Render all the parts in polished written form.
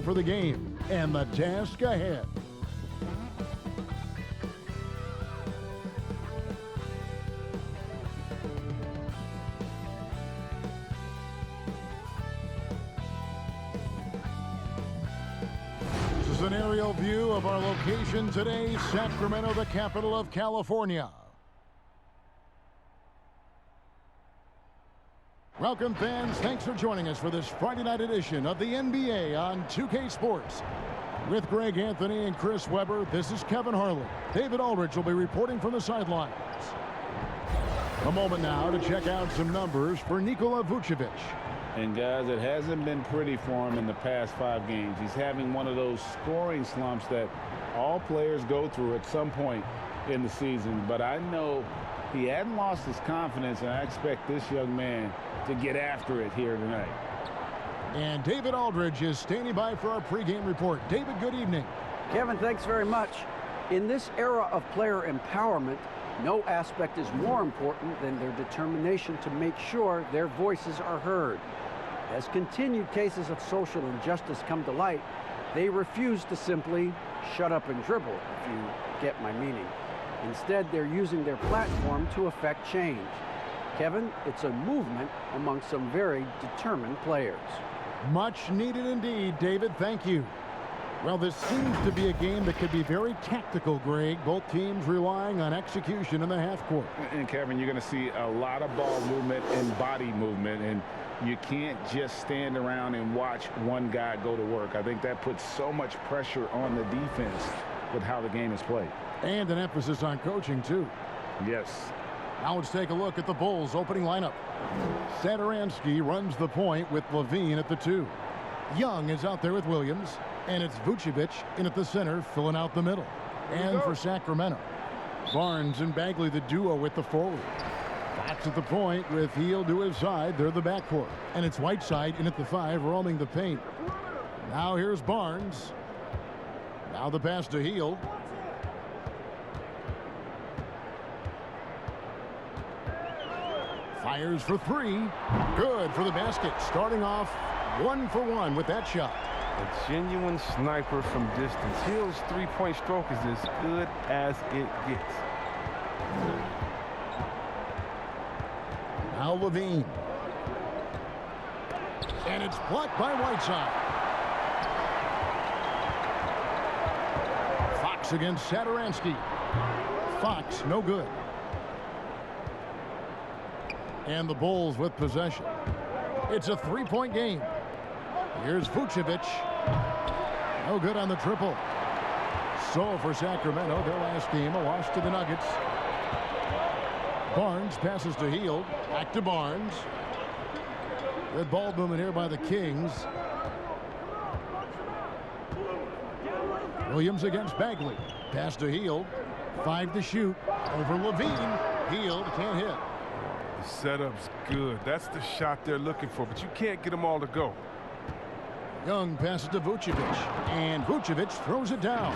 for the game and the task ahead. This is an aerial view of our location today, Sacramento, the capital of California. Welcome, fans. Thanks for joining us for this Friday night edition of the NBA on 2K Sports. With Greg Anthony and Chris Webber, this is Kevin Harlan. David Aldridge will be reporting from the sidelines. A moment now to check out some numbers for Nikola Vucevic. And guys, it hasn't been pretty for him in the past 5 games. He's having one of those scoring slumps that all players go through at some point in the season. But I know he hadn't lost his confidence, and I expect this young man to get after it here tonight. And David Aldridge is standing by for our pregame report. David, good evening. Kevin, thanks very much. In this era of player empowerment, no aspect is more important than their determination to make sure their voices are heard. As continued cases of social injustice come to light, they refuse to simply shut up and dribble, if you get my meaning. Instead, they're using their platform to affect change. Kevin, it's a movement among some very determined players. Much needed indeed, David. Thank you. Well, this seems to be a game that could be very tactical, Greg. Both teams relying on execution in the half court. And Kevin, you're going to see a lot of ball movement and body movement, and you can't just stand around and watch one guy go to work. I think that puts so much pressure on the defense with how the game is played. And an emphasis on coaching, too. Yes. Now let's take a look at the Bulls' opening lineup. Satoransky runs the point with Levine at the 2. Young is out there with Williams, and it's Vucevic in at the center, filling out the middle. And for Sacramento, Barnes and Bagley, the duo with the forward. Fox at the point with Hield to his side. They're the backcourt. And it's Whiteside in at the 5, roaming the paint. Now here's Barnes. Now the pass to Hield. Fires for 3. Good for the basket. Starting off 1 for 1 with that shot. A genuine sniper from distance. Hill's three-point stroke is as good as it gets. Now Levine. And it's blocked by Whiteside. Fox against Satoransky. Fox, no good. And the Bulls with possession. It's a 3-point game. Here's Vucevic. No good on the triple. So for Sacramento, their last game, a loss to the Nuggets. Barnes passes to Hield. Back to Barnes. Good ball movement here by the Kings. Williams against Bagley. Pass to Hield. 5 to shoot. Over Levine. Hield can't hit. The setup's good. That's the shot they're looking for, but you can't get them all to go. Young passes to Vucevic, and Vucevic throws it down.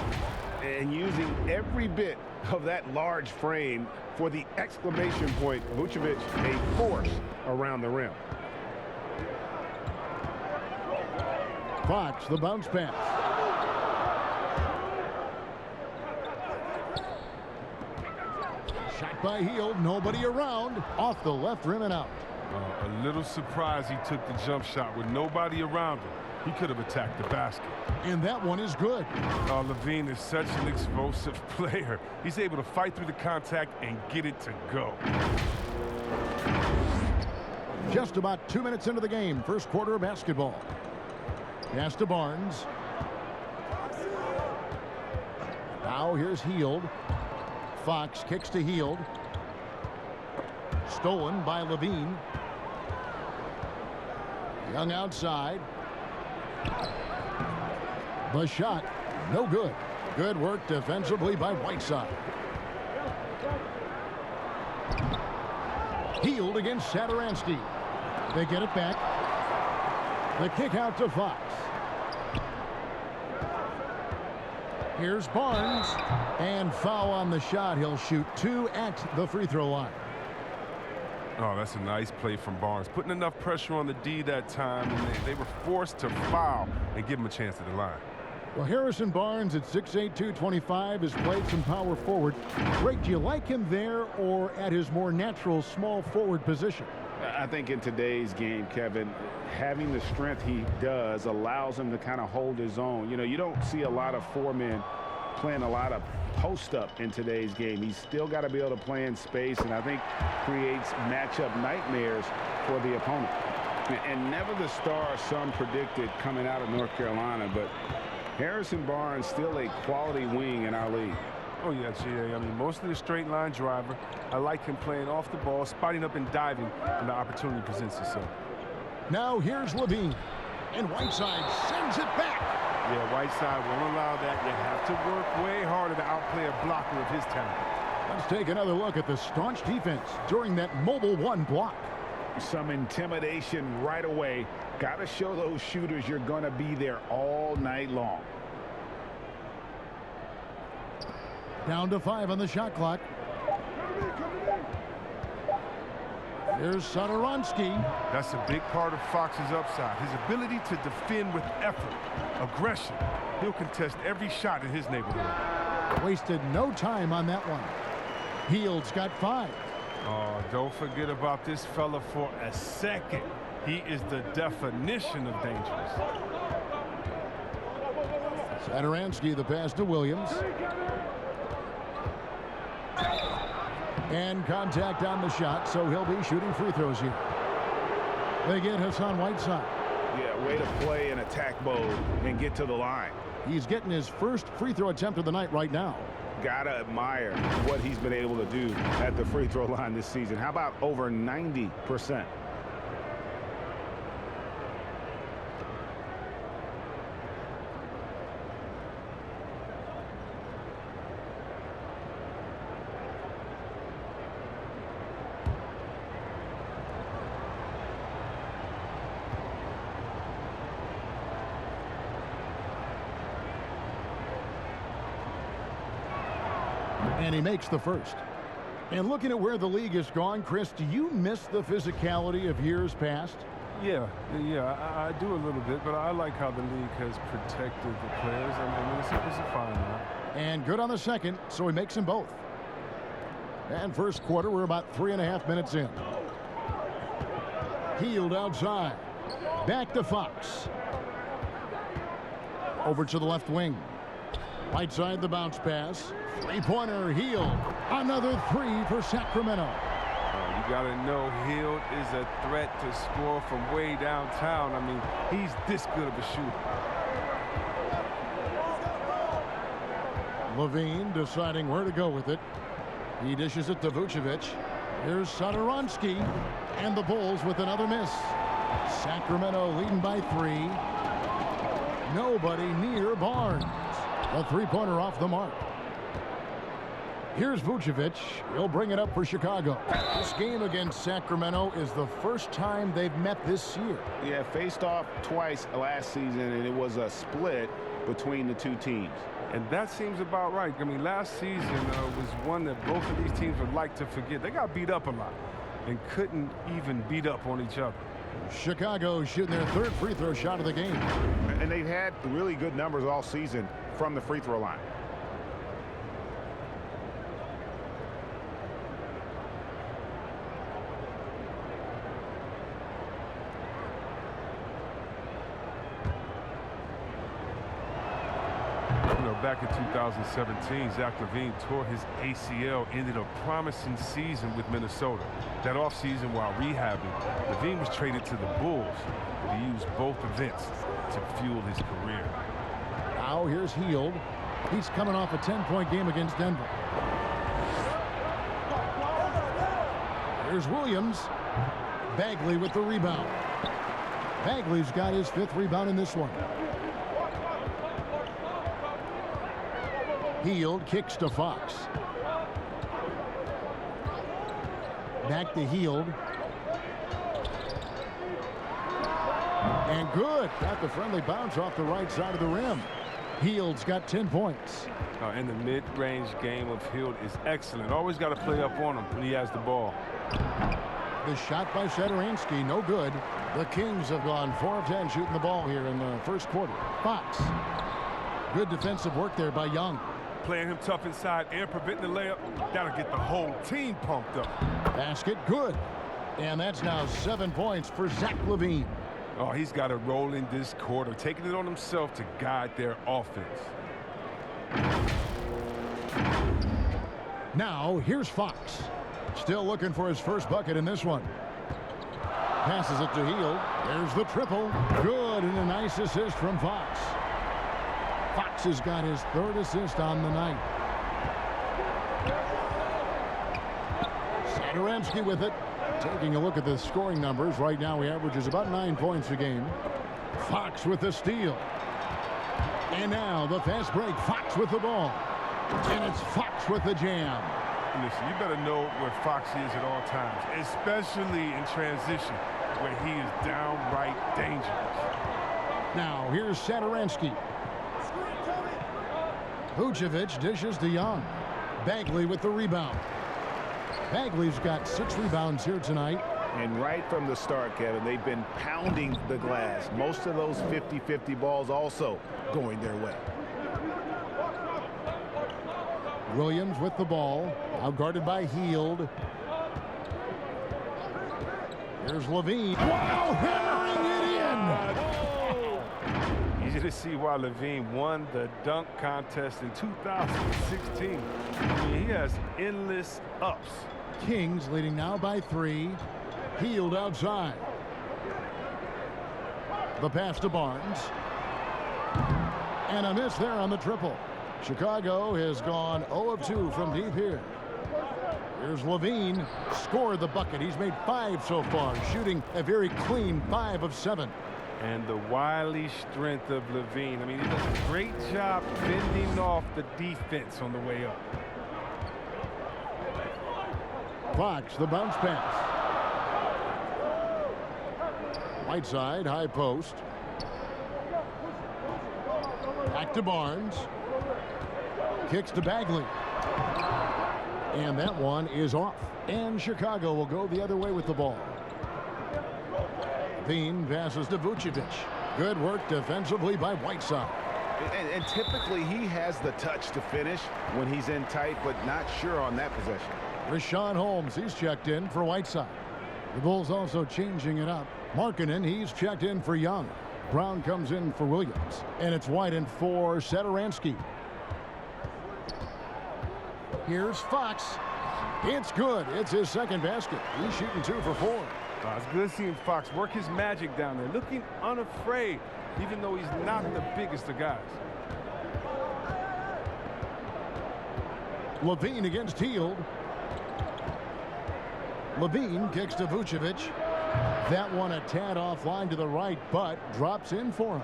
And using every bit of that large frame for the exclamation point, Vucevic, a force around the rim. Fox, the bounce pass. Shot by Hield, nobody around. Off the left rim and out. A little surprised he took the jump shot with nobody around him. He could have attacked the basket. And that one is good. Levine is such an explosive player. He's able to fight through the contact and get it to go. Just about 2 minutes into the game, first quarter of basketball. Pass to Barnes. Now here's Hield. Fox kicks to Hield. Stolen by Levine. Young outside. The shot, no good. Good work defensively by Whiteside. Hield against Satoransky. They get it back. The kick out to Fox. Here's Barnes. And foul on the shot. He'll shoot 2 at the free throw line. Oh, that's a nice play from Barnes. Putting enough pressure on the D that time, and they were forced to foul and give him a chance at the line. Well, Harrison Barnes at 6'8", 225 has played some power forward. Greg, do you like him there or at his more natural small forward position? I think in today's game, Kevin, having the strength he does allows him to kind of hold his own. You know, you don't see a lot of four men playing a lot of post up in today's game. He's still got to be able to play in space, and I think creates matchup nightmares for the opponent. And never the star some predicted coming out of North Carolina, but Harrison Barnes still a quality wing in our league. Oh, yeah, GA. I mean, mostly a straight line driver. I like him playing off the ball, spotting up and diving when the opportunity presents itself. Now here's Levine, and Whiteside sends it back. Yeah, Whiteside won't allow that. You have to work way harder to outplay a blocker of his talent. Let's take another look at the staunch defense during that mobile one block. Some intimidation right away. Got to show those shooters you're going to be there all night long. Down to 5 on the shot clock. Here's Satoransky. That's a big part of Fox's upside. His ability to defend with effort, aggression. He'll contest every shot in his neighborhood. Wasted no time on that one. Hield's got 5. Oh, don't forget about this fella for a second. He is the definition of dangerous. Satoransky, the pass to Williams. And contact on the shot, so he'll be shooting free throws here. They get Hassan Whiteside. Yeah, way to play in attack mode and get to the line. He's getting his first free throw attempt of the night right now. Gotta admire what he's been able to do at the free throw line this season. How about over 90%? And he makes the first. And looking at where the league has gone, Chris, do you miss the physicality of years past? Yeah, I do a little bit, but I like how the league has protected the players. I mean, it's a fine line. And good on the second, so he makes them both. And first quarter, we're about 3.5 minutes in. Hield outside. Back to Fox. Over to the left wing. Whiteside the bounce pass. Three-pointer, Hield. Another 3 for Sacramento. You got to know Hield is a threat to score from way downtown. I mean, he's this good of a shooter. Levine deciding where to go with it. He dishes it to Vucevic. Here's Satoransky. And the Bulls with another miss. Sacramento leading by 3. Nobody near Barnes. A three-pointer off the mark. Here's Vucevic. He'll bring it up for Chicago. This game against Sacramento is the first time they've met this year. Yeah, faced off twice last season, and it was a split between the two teams. And that seems about right. I mean, last season was one that both of these teams would like to forget. They got beat up a lot and couldn't even beat up on each other. Chicago shooting their third free throw shot of the game. And they've had really good numbers all season from the free throw line. Back in 2017, Zach LaVine tore his ACL, ended a promising season with Minnesota. That offseason, while rehabbing, LaVine was traded to the Bulls, but he used both events to fuel his career. Now here's Hield. He's coming off a 10-point game against Denver. Here's Williams. Bagley with the rebound. Bagley's got his 5th rebound in this one. Hield kicks to Fox. Back to Hield. And good. Got the friendly bounce off the right side of the rim. Hield's got 10 points. And the mid-range game of Hield is excellent. Always got to play up on him when he has the ball. The shot by Sacramento, no good. The Kings have gone 4 of 10 shooting the ball here in the first quarter. Fox. Good defensive work there by Young. Playing him tough inside and preventing the layup. That'll get the whole team pumped up. Basket, good. And that's now 7 points for Zach LaVine. Oh, he's got a role in this quarter, taking it on himself to guide their offense. Now, here's Fox. Still looking for his first bucket in this one. Passes it to Hield. There's the triple. Good, and a nice assist from Fox. Fox has got his 3rd assist on the night. Satoransky with it. Taking a look at the scoring numbers. Right now he averages about 9 points a game. Fox with the steal. And now the fast break. Fox with the ball. And it's Fox with the jam. Listen, you better know where Fox is at all times, especially in transition, where he is downright dangerous. Now here's Satoransky. Vucevic dishes to Young. Bagley with the rebound. Bagley's got 6 rebounds here tonight. And right from the start, Kevin, they've been pounding the glass. Most of those 50-50 balls also going their way. Williams with the ball. Now guarded by Hield. Here's LaVine. Wow, hammering it in! Easy to see why LaVine won the dunk contest in 2016. I mean, he has endless ups. Kings leading now by 3. Hield outside. The pass to Barnes. And a miss there on the triple. Chicago has gone 0 of 2 from deep here. Here's LaVine. Scored the bucket. He's made 5 so far, shooting a very clean 5 of 7. And the wily strength of LaVine. I mean, he does a great job fending off the defense on the way up. Fox, the bounce pass. Whiteside, high post. Back to Barnes. Kicks to Bagley. And that one is off. And Chicago will go the other way with the ball. Veen passes to Vucevic. Good work defensively by Whiteside. And typically he has the touch to finish when he's in tight, but not sure on that possession. Rashawn Holmes, he's checked in for Whiteside. The Bulls also changing it up. Markkanen, he's checked in for Young. Brown comes in for Williams. And it's White in for Satoransky. Here's Fox. It's good. It's his 2nd basket. He's shooting 2 for 4. It's good seeing Fox work his magic down there, looking unafraid, even though he's not the biggest of guys. LaVine against Hield. LaVine kicks to Vucevic. That one a tad offline to the right, but drops in for him.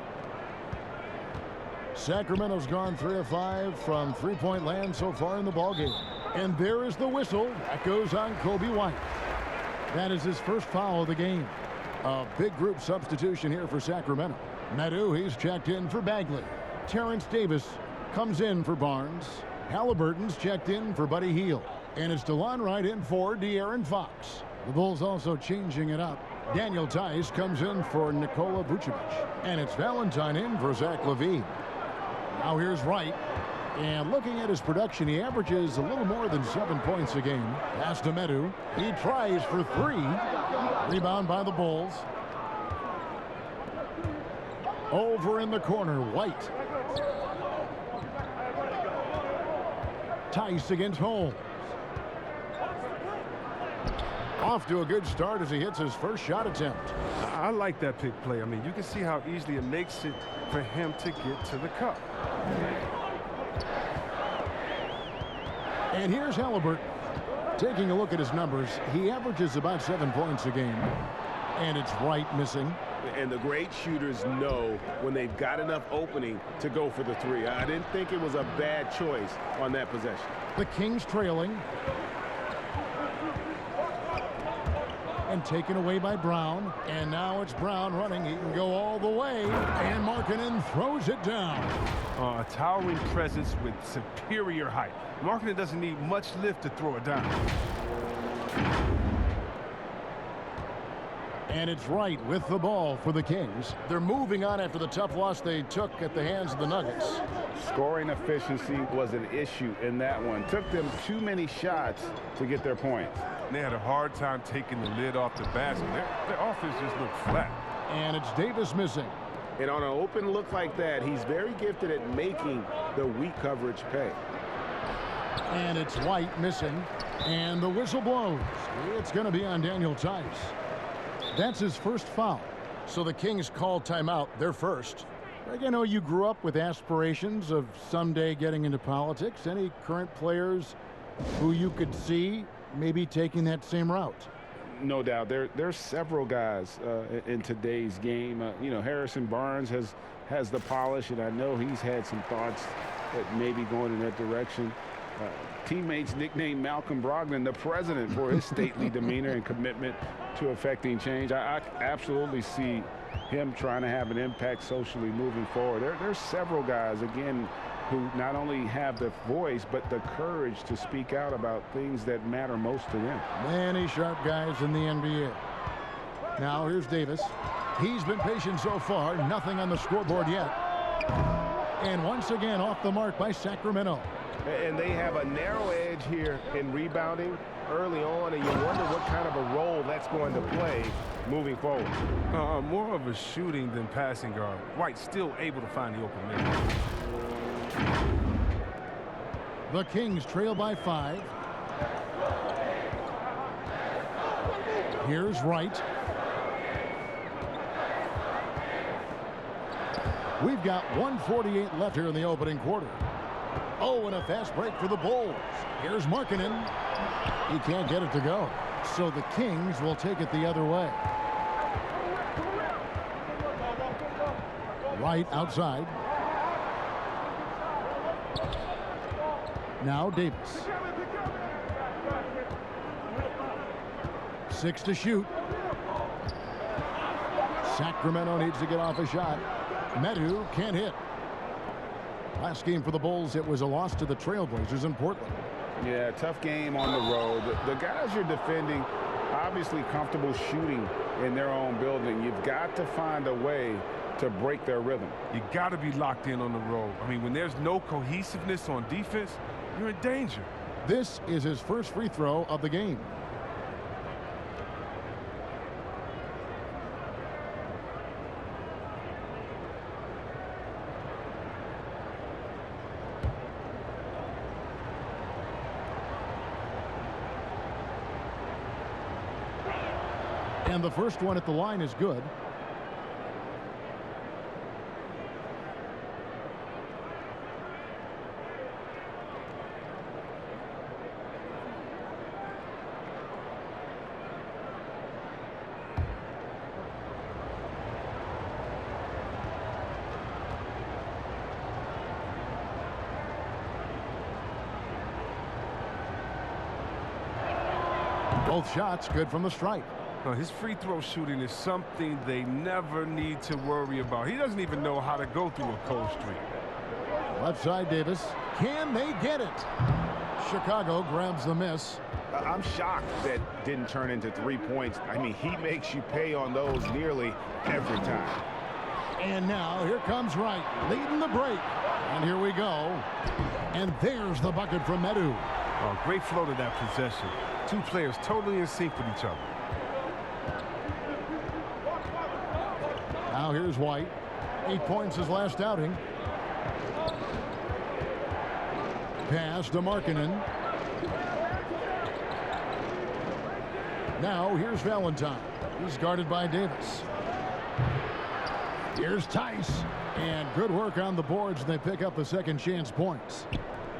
Sacramento's gone 3 of 5 from 3-point land so far in the ballgame. And there is the whistle. That goes on Kobe White. That is his first foul of the game. A big group substitution here for Sacramento. Medu, he's checked in for Bagley. Terrence Davis comes in for Barnes. Halliburton's checked in for Buddy Hield. And it's DeLon Wright in for De'Aaron Fox. The Bulls also changing it up. Daniel Tice comes in for Nikola Vucevic. And it's Valentine in for Zach LaVine. Now here's Wright. And looking at his production, he averages a little more than 7 points a game. Pass to Medu. He tries for 3. Rebound by the Bulls. Over in the corner, White. Tice against Holmes. Off to a good start as he hits his first shot attempt. I like that pick play. I mean, you can see how easily it makes it for him to get to the cup. And here's Halliburton. Taking a look at his numbers, he averages about 7 points a game. And it's Wright missing. And the great shooters know when they've got enough opening to go for the 3. I didn't think it was a bad choice on that possession. The Kings trailing. And taken away by Brown. And now it's Brown running. He can go all the way. And Markkanen throws it down. A towering presence with superior height. Markkanen doesn't need much lift to throw it down. And it's Wright with the ball for the Kings. They're moving on after the tough loss they took at the hands of the Nuggets. Scoring efficiency was an issue in that one. Took them too many shots to get their points. They had a hard time taking the lid off the basket. Their offense just looked flat. And it's Davis missing. And on an open look like that, he's very gifted at making the weak coverage pay. And it's White missing. And the whistle blows. It's going to be on Daniel Tice. That's his first foul. So the Kings call timeout, their first. Greg, I know you grew up with aspirations of someday getting into politics. Any current players who you could see maybe taking that same route? No doubt. There's several guys in today's game. You know, Harrison Barnes has the polish, and I know he's had some thoughts that maybe going in that direction. Teammates nicknamed Malcolm Brogdon the president for his stately demeanor and commitment to affecting change. I absolutely see him trying to have an impact socially moving forward. There's several guys, again, who not only have the voice but the courage to speak out about things that matter most to them. Many sharp guys in the NBA. Now here's Davis. He's been patient so far. Nothing on the scoreboard yet. And once again off the mark by Sacramento. And they have a narrow edge here in rebounding early on, and you wonder what kind of a role that's going to play moving forward. More of a shooting than passing guard. White still able to find the open man. The Kings trail by 5. Here's Wright. We've got 1:48 left here in the opening quarter. Oh, and a fast break for the Bulls. Here's Markkanen. He can't get it to go. So the Kings will take it the other way. Wright outside. Now Davis. 6 to shoot. Sacramento needs to get off a shot. Medu can't hit. Last game for the Bulls, it was a loss to the Trailblazers in Portland. Yeah, tough game on the road. The guys you're defending, obviously comfortable shooting in their own building. You've got to find a way to break their rhythm. You got to be locked in on the road. I mean, when there's no cohesiveness on defense, you're in danger. This is his first free throw of the game. And the first one at the line is good. Both shots good from the stripe. His free throw shooting is something they never need to worry about. He doesn't even know how to go through a cold streak. Left side Davis. Can they get it? Chicago grabs the miss. I'm shocked that didn't turn into 3 points. I mean, he makes you pay on those nearly every time. And now here comes Wright leading the break. And here we go. And there's the bucket from Medu. Oh, great flow to that possession. Two players totally in sync with each other. Now here's White. 8 points his last outing. Pass to Markkanen. Now here's Valentine. He's guarded by Davis. Here's Tice. And good work on the boards, and they pick up the second chance points.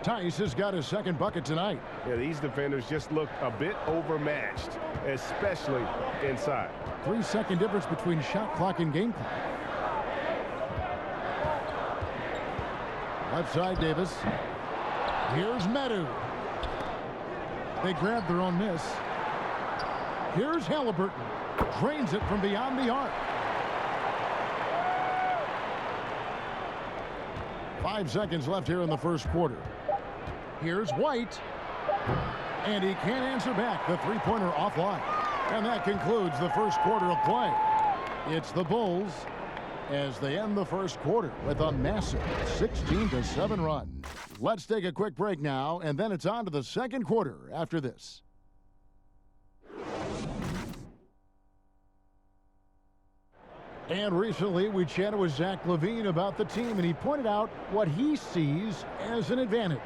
Tice has got his second bucket tonight. Yeah, these defenders just look a bit overmatched, especially inside. 3-second difference between shot clock and game clock. Left side Davis. Here's Medu. They grab their own miss. Here's Halliburton. Drains it from beyond the arc. 5 seconds left here in the first quarter. Here's White. And he can't answer back. The three-pointer offline. And that concludes the first quarter of play. It's the Bulls as they end the first quarter with a massive 16-7 run. Let's take a quick break now, and then it's on to the second quarter after this. And recently, we chatted with Zach LaVine about the team, and he pointed out what he sees as an advantage.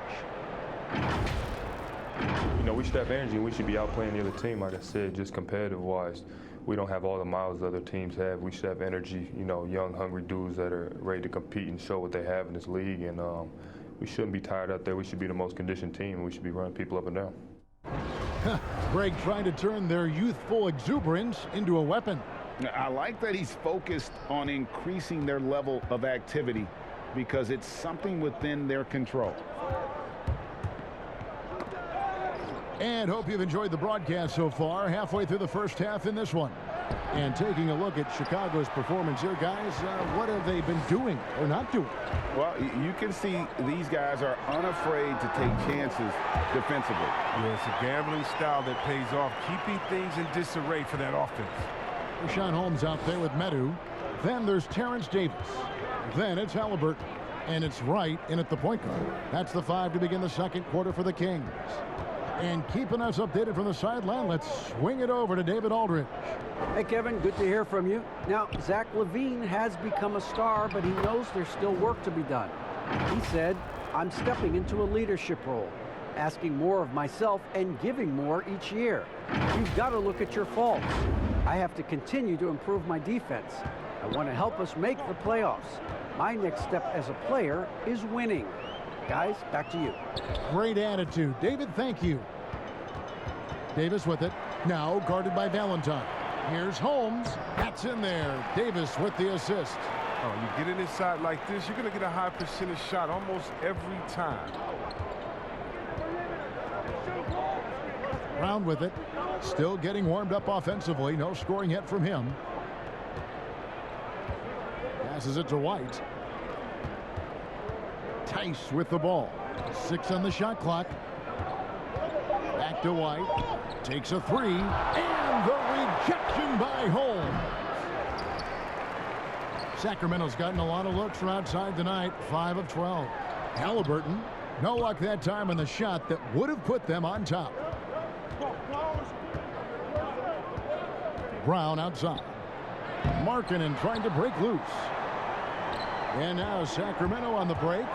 You know, we should have energy, and we should be outplaying the other team, like I said, just competitive-wise. We don't have all the miles other teams have. We should have energy, you know, young, hungry dudes that are ready to compete and show what they have in this league. And we shouldn't be tired out there. We should be the most conditioned team, and we should be running people up and down. Greg trying to turn their youthful exuberance into a weapon. I like that he's focused on increasing their level of activity because it's something within their control. And hope you've enjoyed the broadcast so far, halfway through the first half in this one. And taking a look at Chicago's performance here, guys, what have they been doing or not doing? Well, you can see these guys are unafraid to take chances defensively. Yeah, it's a gambling style that pays off, keeping things in disarray for that offense. Richaun Holmes out there with Medu. Then there's Terrence Davis. Then it's Halliburton. And it's Wright in at the point guard. That's the 5 to begin the second quarter for the Kings. And keeping us updated from the sideline, let's swing it over to David Aldridge. Hey, Kevin, good to hear from you. Now, Zach LaVine has become a star, but he knows there's still work to be done. He said, I'm stepping into a leadership role, asking more of myself and giving more each year. You've got to look at your faults. I have to continue to improve my defense. I want to help us make the playoffs. My next step as a player is winning. Guys, back to you. Great attitude. David, thank you. Davis with it. Now guarded by Valentine. Here's Holmes. That's in there. Davis with the assist. Oh, you get it inside like this, you're going to get a high percentage shot almost every time. Brown with it. Still getting warmed up offensively. No scoring yet from him. Passes it to White. Tice with the ball. 6 on the shot clock. Back to White. Takes a 3. And the rejection by Holmes. Sacramento's gotten a lot of looks from outside tonight. 5 of 12. Halliburton. No luck that time on the shot that would have put them on top. Brown outside. Markkanen trying to break loose. And now Sacramento on the break.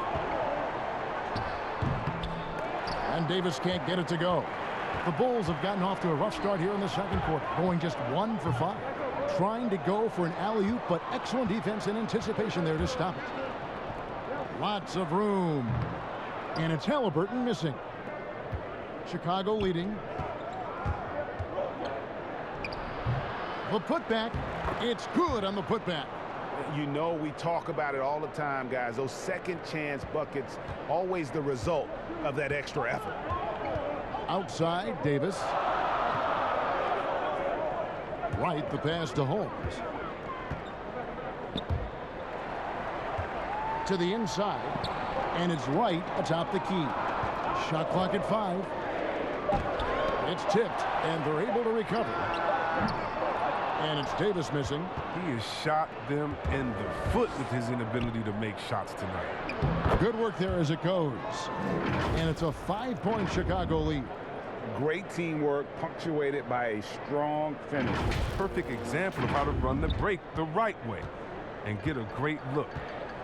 And Davis can't get it to go. The Bulls have gotten off to a rough start here in the second quarter, going just 1 for 5. Trying to go for an alley-oop, but excellent defense and anticipation there to stop it. Lots of room. And it's Halliburton missing. Chicago leading. The putback. It's good on the putback. You know, we talk about it all the time, guys. Those second chance buckets, always the result of that extra effort. Outside, Davis. Right, the pass to Holmes. To the inside. And it's Wright atop the key. Shot clock at 5. It's tipped, and they're able to recover. And it's Davis missing. He has shot them in the foot with his inability to make shots tonight. Good work there as it goes. And it's a 5-point Chicago lead. Great teamwork punctuated by a strong finish. Perfect example of how to run the break the right way and get a great look.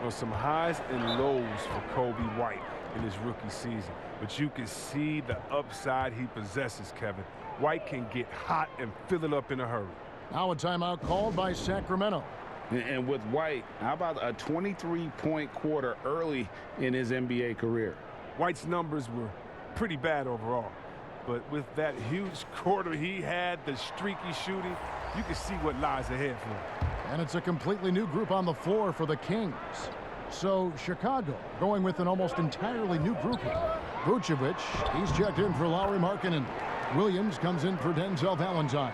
On some highs and lows for Kobe White in his rookie season. But you can see the upside he possesses, Kevin. White can get hot and fill it up in a hurry. Now a timeout called by Sacramento. And with White, how about a 23-point quarter early in his NBA career? White's numbers were pretty bad overall. But with that huge quarter he had, the streaky shooting, you can see what lies ahead for him. And it's a completely new group on the floor for the Kings. So Chicago going with an almost entirely new group here. Vucevic, he's checked in for Lauri Markkanen. Williams comes in for Denzel Valentine.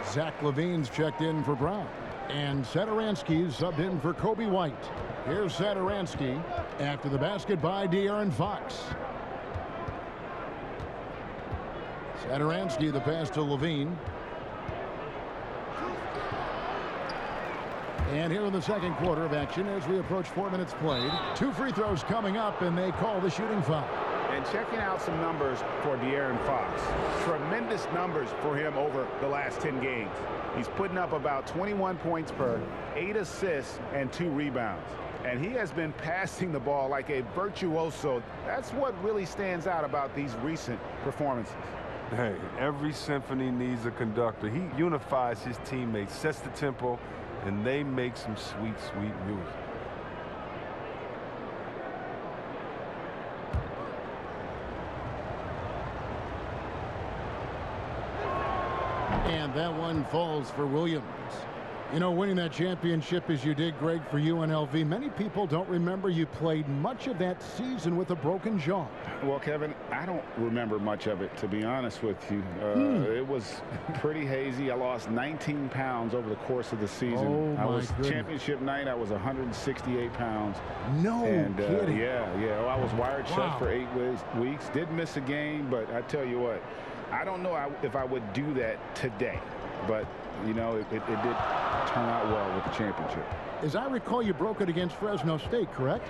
Zach LaVine's checked in for Brown. And Satoransky's subbed in for Kobe White. Here's Satoransky after the basket by De'Aaron Fox. Satoransky, the pass to LaVine. And here in the second quarter of action, as we approach 4 minutes played, 2 free throws coming up, and they call the shooting foul. And checking out some numbers for De'Aaron Fox. Tremendous numbers for him over the last 10 games. He's putting up about 21 points per, 8 assists, and 2 rebounds. And he has been passing the ball like a virtuoso. That's what really stands out about these recent performances. Hey, every symphony needs a conductor. He unifies his teammates, sets the tempo, and they make some sweet, sweet music. And that one falls for Williams. You know, winning that championship as you did, Greg, for UNLV, many people don't remember you played much of that season with a broken jaw. Well, Kevin, I don't remember much of it, to be honest with you. It was pretty hazy. I lost 19 pounds over the course of the season. Oh, my goodness. Championship night, I was 168 pounds. No kidding. Yeah. Well, I was wired shut for 8 weeks. Did miss a game, but I tell you what, I don't know if I would do that today. But, you know, it did turn out well with the championship. As I recall, you broke it against Fresno State, correct?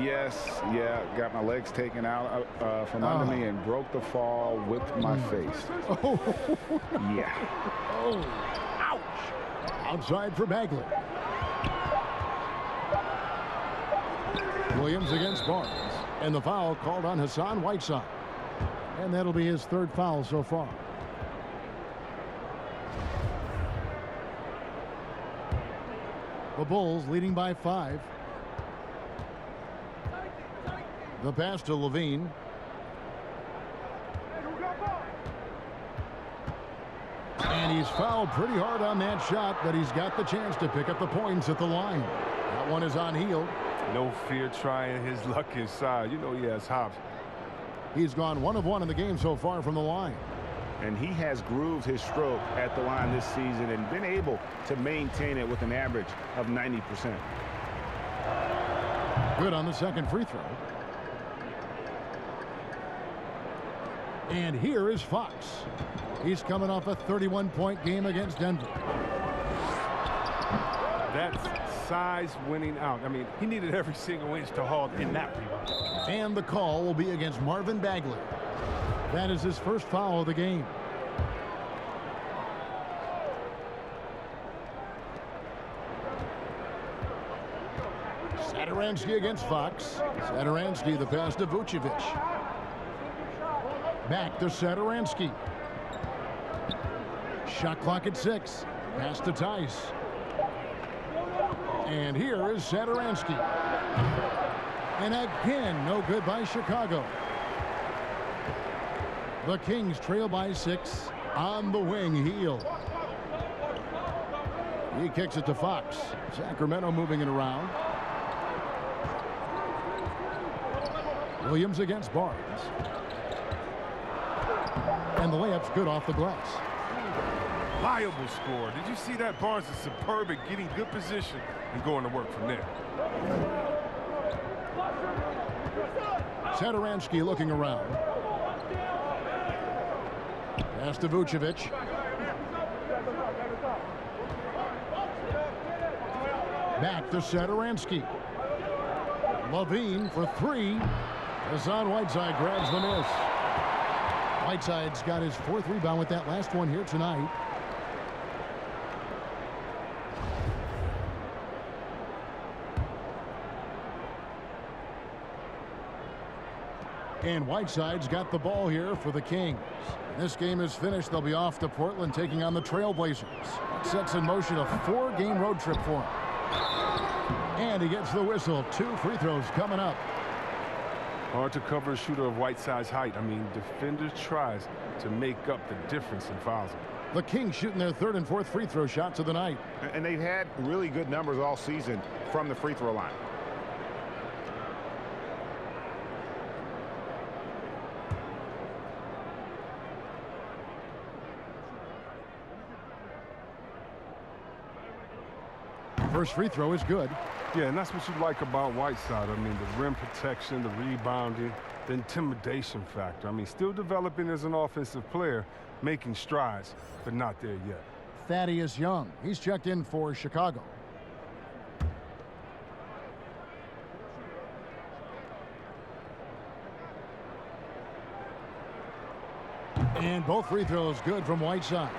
Yes, yeah. Got my legs taken out from under me and broke the fall with my face. Oh, yeah. Oh, ouch. Outside for Bagley. Williams against Barnes. And the foul called on Hassan Whiteside. And that'll be his 3rd foul so far. The Bulls leading by 5. The pass to Levine. And he's fouled pretty hard on that shot, but he's got the chance to pick up the points at the line. That one is on Hield. No fear trying his luck inside. You know he has hops. He's gone 1 of 1 in the game so far from the line. And he has grooved his stroke at the line this season and been able to maintain it with an average of 90%. Good on the second free throw. And here is Fox. He's coming off a 31-point game against Denver. That's size winning out. I mean, he needed every single inch to haul in that rebound. And the call will be against Marvin Bagley. That is his 1st foul of the game. Satoransky against Fox. Satoransky, the pass to Vucevic. Back to Satoransky. Shot clock at 6. Pass to Tice. And here is Satoransky. And again, no good by Chicago. The Kings trail by 6 on the wing. Hield. He kicks it to Fox. Sacramento moving it around. Williams against Barnes. And the layup's good off the glass. Liable score. Did you see that? Barnes is superb at getting good position and going to work from there. Satoransky looking around. Pass to Vucevic. Back to Satoransky. Levine for 3. Hassan Whiteside grabs the miss. Whiteside's got his 4th rebound with that last one here tonight. And Whiteside's got the ball here for the Kings. This game is finished. They'll be off to Portland taking on the Trailblazers. That sets in motion a 4-game road trip for him. And he gets the whistle. 2 free throws coming up. Hard to cover a shooter of Whiteside's height. I mean, defender tries to make up the difference and fouls him. The Kings shooting their 3rd and 4th free throw shots of the night. And they've had really good numbers all season from the free throw line. First free throw is good. Yeah, and that's what you like about Whiteside. I mean, the rim protection, the rebounding, the intimidation factor. I mean, still developing as an offensive player, making strides, but not there yet. Thaddeus Young. He's checked in for Chicago. And both free throws good from Whiteside.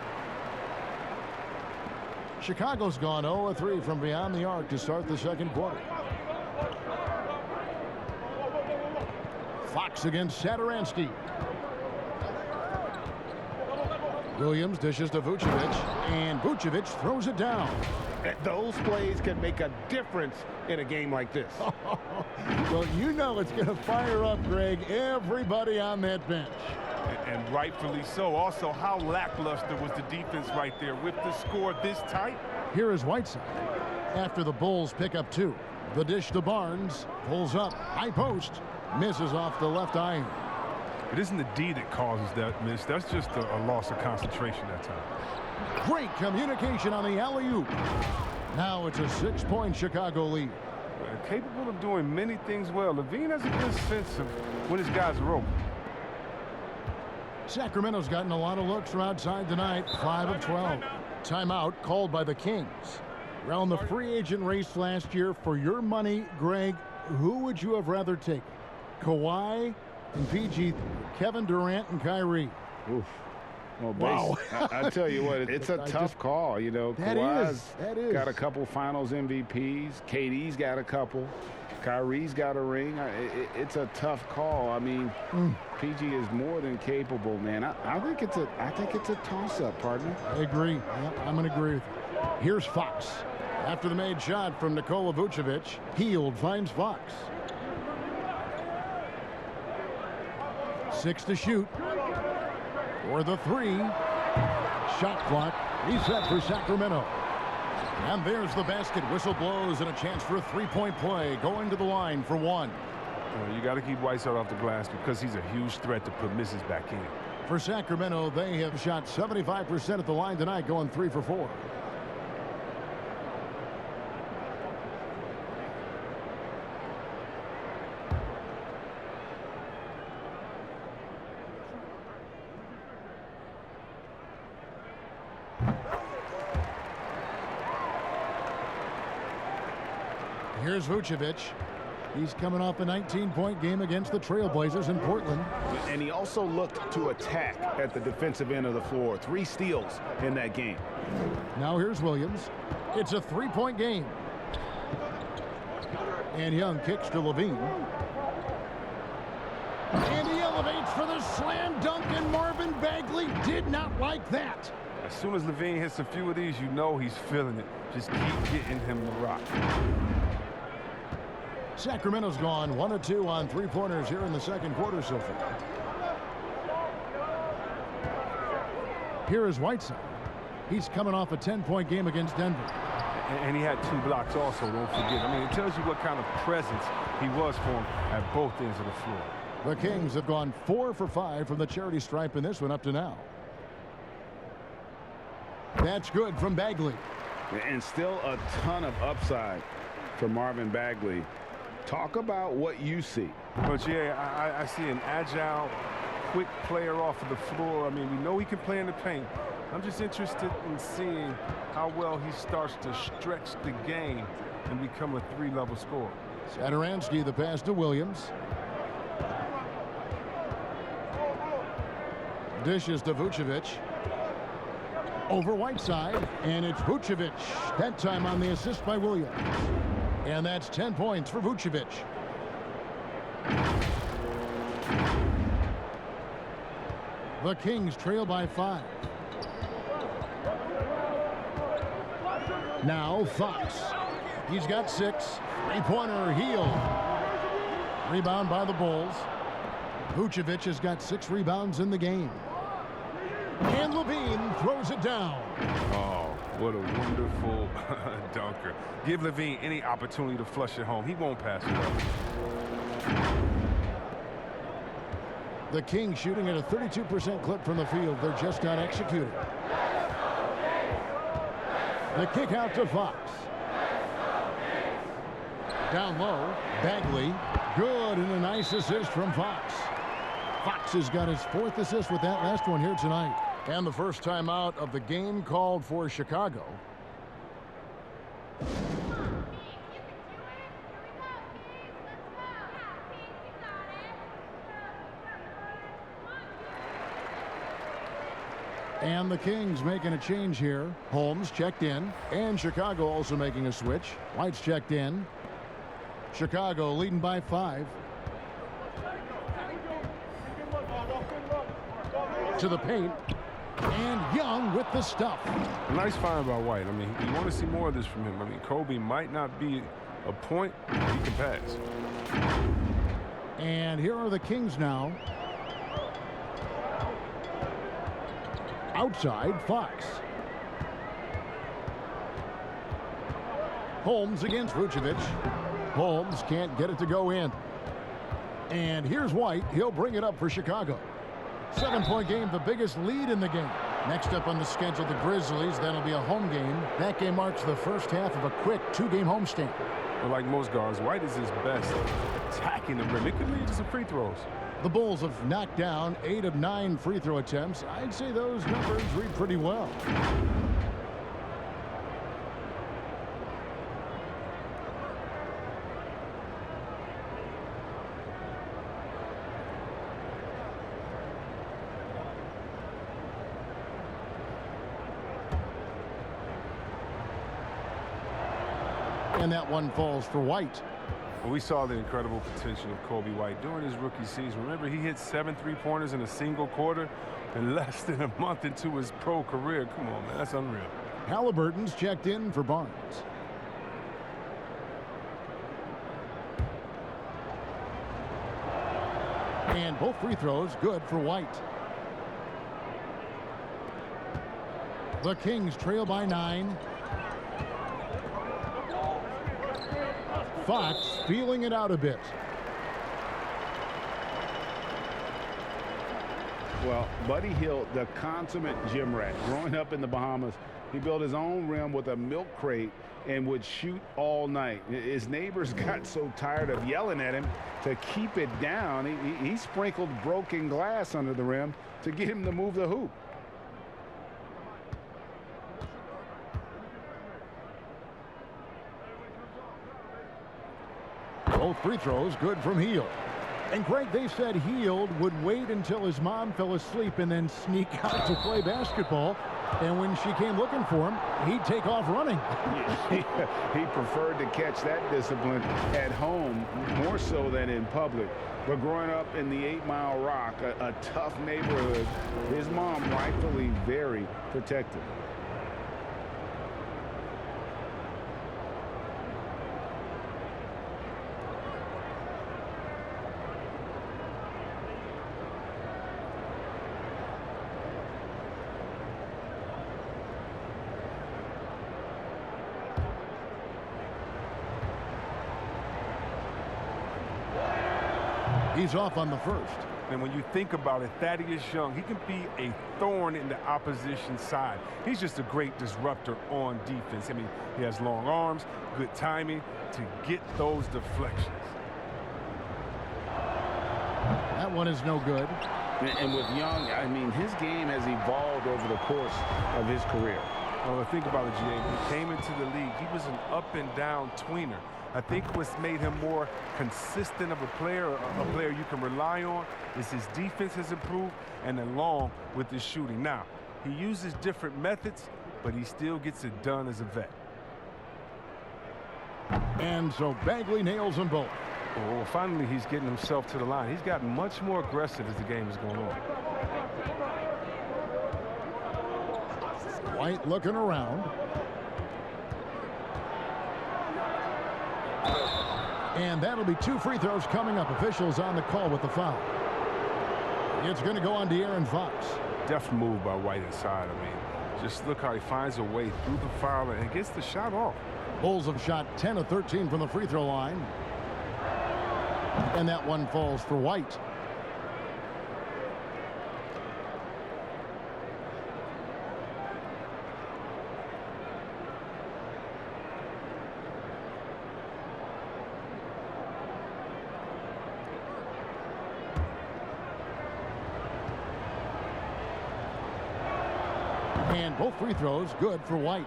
Chicago's gone 0-3 from beyond the arc to start the second quarter. Fox against Satoransky. Williams dishes to Vucevic, and Vucevic throws it down. Those plays can make a difference in a game like this. Well, you know it's going to fire up, Greg, everybody on that bench. And rightfully so. Also, how lackluster was the defense right there with the score this tight? Here is Whiteside. After the Bulls pick up 2. The dish to Barnes. Pulls up. High post. Misses off the left iron. It isn't the D that causes that miss. That's just a loss of concentration that time. Great communication on the alley-oop. Now it's a 6-point Chicago lead. Capable of doing many things well. LaVine has a good sense of when his guys are open. Sacramento's gotten a lot of looks from outside tonight. 5 of 12. Timeout called by the Kings. Around the free agent race last year, for your money, Greg, who would you have rather taken? Kawhi and PG, Kevin Durant and Kyrie. Oof. Well, Wow. I tell you what, it's a tough call. You know, That Kawhi's is. got a couple Finals MVPs. KD's got a couple. Kyrie's got a ring. It's a tough call. I mean, PG is more than capable, man. I think it's a toss-up, partner. I agree. Yep, I'm going to agree with you. Here's Fox. After the made shot from Nikola Vucevic, Hield finds Fox. 6 to shoot. For the 3. Shot clock reset for Sacramento. And there's the basket. Whistle blows and a chance for a 3-point play. Going to the line for 1. You got to keep Whiteside off the glass because he's a huge threat to put misses back in. For Sacramento, they have shot 75% at the line tonight, going 3 for 4. Here's Vucevic. He's coming off a 19-point game against the Trailblazers in Portland. And he also looked to attack at the defensive end of the floor. 3 steals in that game. Now here's Williams. It's a 3-point game. And Young kicks to Levine. And he elevates for the slam dunk, and Marvin Bagley did not like that. As soon as LaVine hits a few of these, you know he's feeling it. Just keep getting him the rock. Sacramento's gone 1 of 2 on 3-pointers here in the second quarter so far. Here is Whiteside. He's coming off a 10-point game against Denver. And he had 2 blocks also, don't forget. I mean, it tells you what kind of presence he was for him at both ends of the floor. The Kings have gone 4 for 5 from the charity stripe in this one up to now. That's good from Bagley. And still a ton of upside for Marvin Bagley. Talk about what you see. But yeah, I see an agile, quick player off of the floor. I mean, we know he can play in the paint. I'm just interested in seeing how well he starts to stretch the game and become a 3-level scorer. Satoransky, the pass to Williams. Dishes to Vucevic. Over Whiteside, and it's Vucevic. That time on the assist by Williams. And that's 10 points for Vucevic. The Kings trail by 5. Now Fox. He's got 6. 3-pointer, Hield. Rebound by the Bulls. Vucevic has got 6 rebounds in the game. And Levine throws it down. Oh, what a wonderful dunker. Give Levine any opportunity to flush it home. He won't pass it up. The Kings shooting at a 32% clip from the field. They're just not executing. The kick out to Fox. Down low, Bagley. Good, and a nice assist from Fox. Fox has got his 4th assist with that last one here tonight. And the first timeout of the game called for Chicago. And the Kings making a change here. Holmes checked in. And Chicago also making a switch. White's checked in. Chicago leading by 5. To the paint. And Young with the stuff. A nice find by White. I mean, you want to see more of this from him. I mean, Kobe might not be a point, but he can pass. And here are the Kings now. Outside, Fox. Holmes against Vucevic. Holmes can't get it to go in. And here's White. He'll bring it up for Chicago. 7-point game, the biggest lead in the game. Next up on the schedule, the Grizzlies. That'll be a home game. That game marks the first half of a quick 2-game homestand. Well, like most guards, White is his best attacking the rim. It could lead to some free throws. The Bulls have knocked down 8 of 9 free throw attempts. I'd say those numbers read pretty well. And that one falls for White. Well, we saw the incredible potential of Kobe White during his rookie season. Remember, he hit 7 3-pointers in a single quarter in less than a month into his pro career. Come on, man, that's unreal. Halliburton's checked in for Barnes. And both free throws good for White. The Kings trail by 9. Fox feeling it out a bit. Well, Buddy Hield, the consummate gym rat. Growing up in the Bahamas, he built his own rim with a milk crate and would shoot all night. His neighbors got so tired of yelling at him to keep it down. He sprinkled broken glass under the rim to get him to move the hoop. Both free throws good from Hield. And Greg, they said Hield would wait until his mom fell asleep and then sneak out to play basketball. And when she came looking for him, he'd take off running. He preferred to catch that discipline at home more so than in public. But growing up in the 8 Mile Rock, a tough neighborhood, his mom rightfully very protective. He's off on the first. And when you think about it, Thaddeus Young, he can be a thorn in the opposition side. He's just a great disruptor on defense. I mean, he has long arms, good timing to get those deflections. That one is no good. And with Young, I mean, his game has evolved over the course of his career. Well, think about it, G.A. When he came into the league, he was an up-and-down tweener. I think what's made him more consistent of a player you can rely on, is his defense has improved, and along with his shooting. Now, he uses different methods, but he still gets it done as a vet. And so Bagley nails them both. Well, finally, he's getting himself to the line. He's gotten much more aggressive as the game is going on. White looking around. And that'll be 2 free throws coming up. Officials on the call with the foul. It's going to go on De'Aaron Fox. Deft move by White inside. I mean, just look how he finds a way through the foul and gets the shot off. Bulls have shot 10 of 13 from the free throw line. And that one falls for White. And both free throws good for White.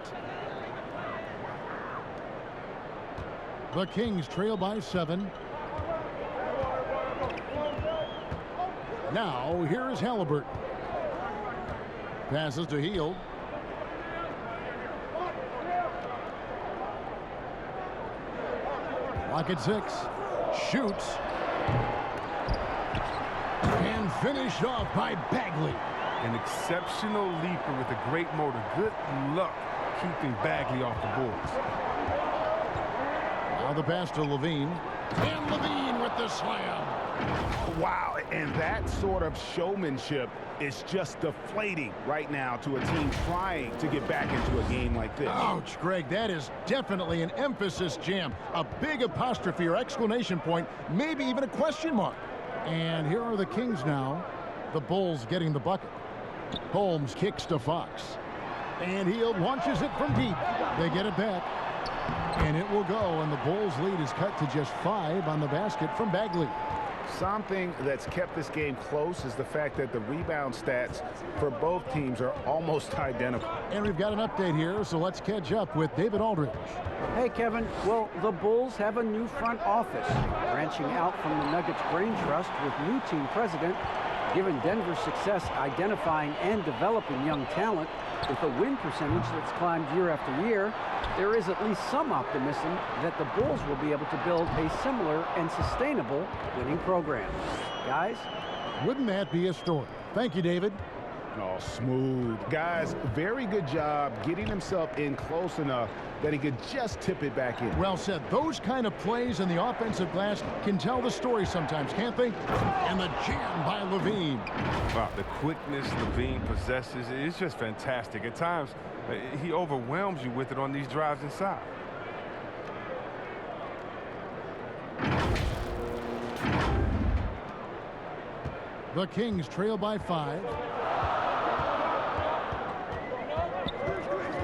The Kings trail by 7. Now, here is Halliburton. Passes to Hield. Clock at 6. Shoots. And finished off by Bagley. An exceptional leaper with a great motor. Good luck keeping Bagley off the boards. Now the pass to Levine. And Levine with the slam. Wow, and that sort of showmanship is just deflating right now to a team trying to get back into a game like this. Ouch, Greg, that is definitely an emphasis jam. A big apostrophe or exclamation point, maybe even a question mark. And here are the Kings now. The Bulls getting the bucket. Holmes kicks to Fox. And Hield launches it from deep. They get it back. And it will go, and the Bulls lead is cut to just 5 on the basket from Bagley. Something that's kept this game close is the fact that the rebound stats for both teams are almost identical. And we've got an update here, so let's catch up with David Aldridge. Hey, Kevin. Well, the Bulls have a new front office, branching out from the Nuggets Brain Trust with new team president. Given Denver's success identifying and developing young talent with a win percentage that's climbed year after year, there is at least some optimism that the Bulls will be able to build a similar and sustainable winning program. Guys? Wouldn't that be a story? Thank you, David. Oh, smooth. Guys, very good job getting himself in close enough that he could just tip it back in. Well said. Those kind of plays in the offensive glass can tell the story sometimes, can't they? And the jam by Levine. Wow, the quickness Levine possesses is just fantastic. At times, he overwhelms you with it on these drives inside. The Kings trail by 5.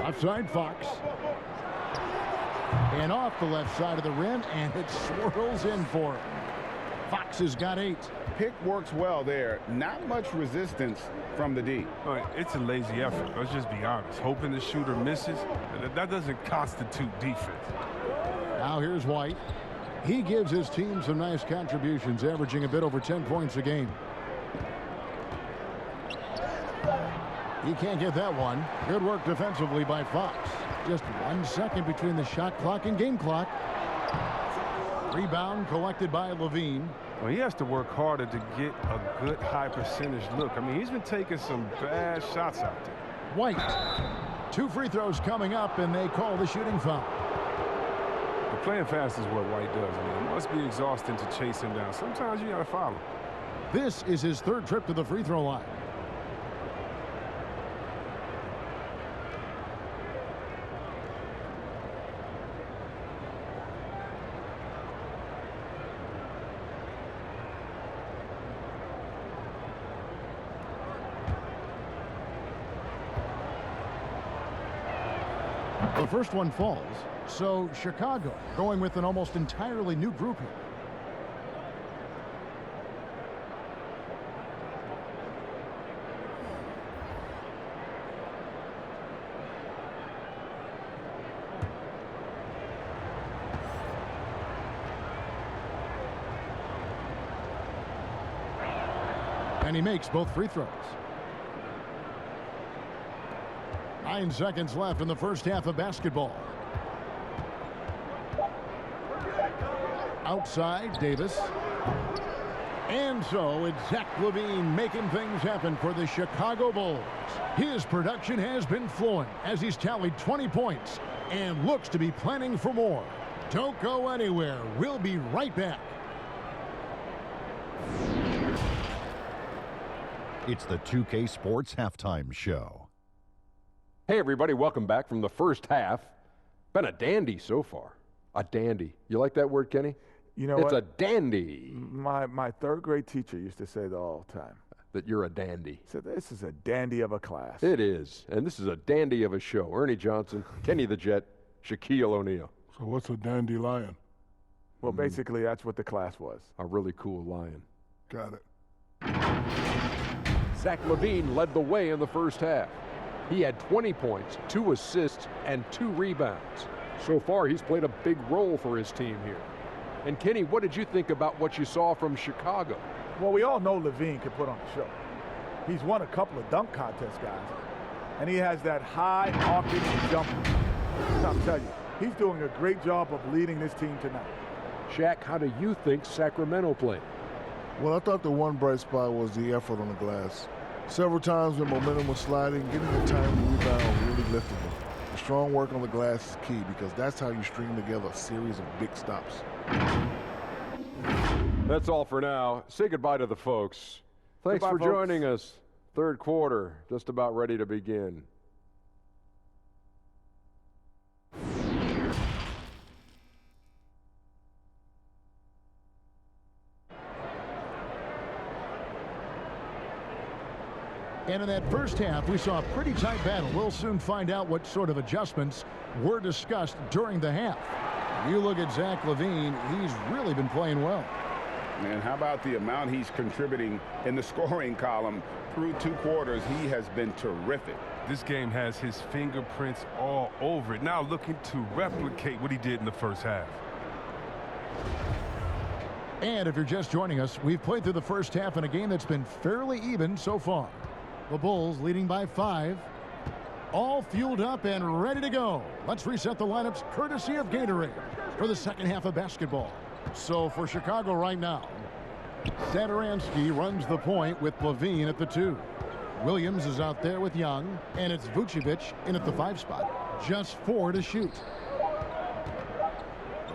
Offside Fox. And off the left side of the rim, and it swirls in for him. Fox has got 8. Pick works well there. Not much resistance from the D. All right, it's a lazy effort. Let's just be honest. Hoping the shooter misses, that doesn't constitute defense. Now here's White. He gives his team some nice contributions, averaging a bit over 10 points a game. He can't get that one. Good work defensively by Fox. Just 1 second between the shot clock and game clock. Rebound collected by Levine. Well, he has to work harder to get a good high percentage look. I mean, he's been taking some bad shots out there. White. 2 free throws coming up, and they call the shooting foul. But playing fast is what White does. I mean, it must be exhausting to chase him down. Sometimes you got to follow. This is his 3rd trip to the free throw line. The first one falls, so Chicago going with an almost entirely new group here. And he makes both free throws. 9 seconds left in the first half of basketball. Outside, Davis. And so it's Zach LaVine making things happen for the Chicago Bulls. His production has been flowing as he's tallied 20 points and looks to be planning for more. Don't go anywhere. We'll be right back. It's the 2K Sports Halftime Show. Hey, everybody, welcome back from the first half. Been a dandy so far. A dandy. You like that word, Kenny? You know it's what? a dandy. My third grade teacher used to say that all the time. That you're a dandy. He said, this is a dandy of a class. It is. And this is a dandy of a show. Ernie Johnson, Kenny the Jet, Shaquille O'Neal. So what's a dandelion? Well, basically, that's what the class was. A really cool lion. Got it. Zach LaVine led the way in the first half. He had 20 points, 2 assists, and 2 rebounds. So far, he's played a big role for his team here. And Kenny, what did you think about what you saw from Chicago? Well, we all know LaVine can put on a show. He's won a couple of dunk contest, guys. and he has that high octane jumper. I'll tell you, he's doing a great job of leading this team tonight. Shaq, how do you think Sacramento played? Well, I thought the one bright spot was the effort on the glass. Several times when momentum was sliding, getting the time to rebound really lifted them. The strong work on the glass is key because that's how you string together a series of big stops. That's all for now. Say goodbye to the folks. Thanks Goodbye, for folks. joining us. Third quarter, just about ready to begin. And in that first half, we saw a pretty tight battle. We'll soon find out what sort of adjustments were discussed during the half. You look at Zach LaVine, he's really been playing well. And how about the amount he's contributing in the scoring column through 2 quarters? He has been terrific. This game has his fingerprints all over it. Now looking to replicate what he did in the first half. And if you're just joining us, we've played through the first half in a game that's been fairly even so far. The Bulls leading by 5. All fueled up and ready to go. Let's reset the lineups courtesy of Gatorade for the second half of basketball. So for Chicago right now, Satoransky runs the point with LaVine at the 2. Williams is out there with Young, and it's Vucevic in at the 5 spot. Just 4 to shoot.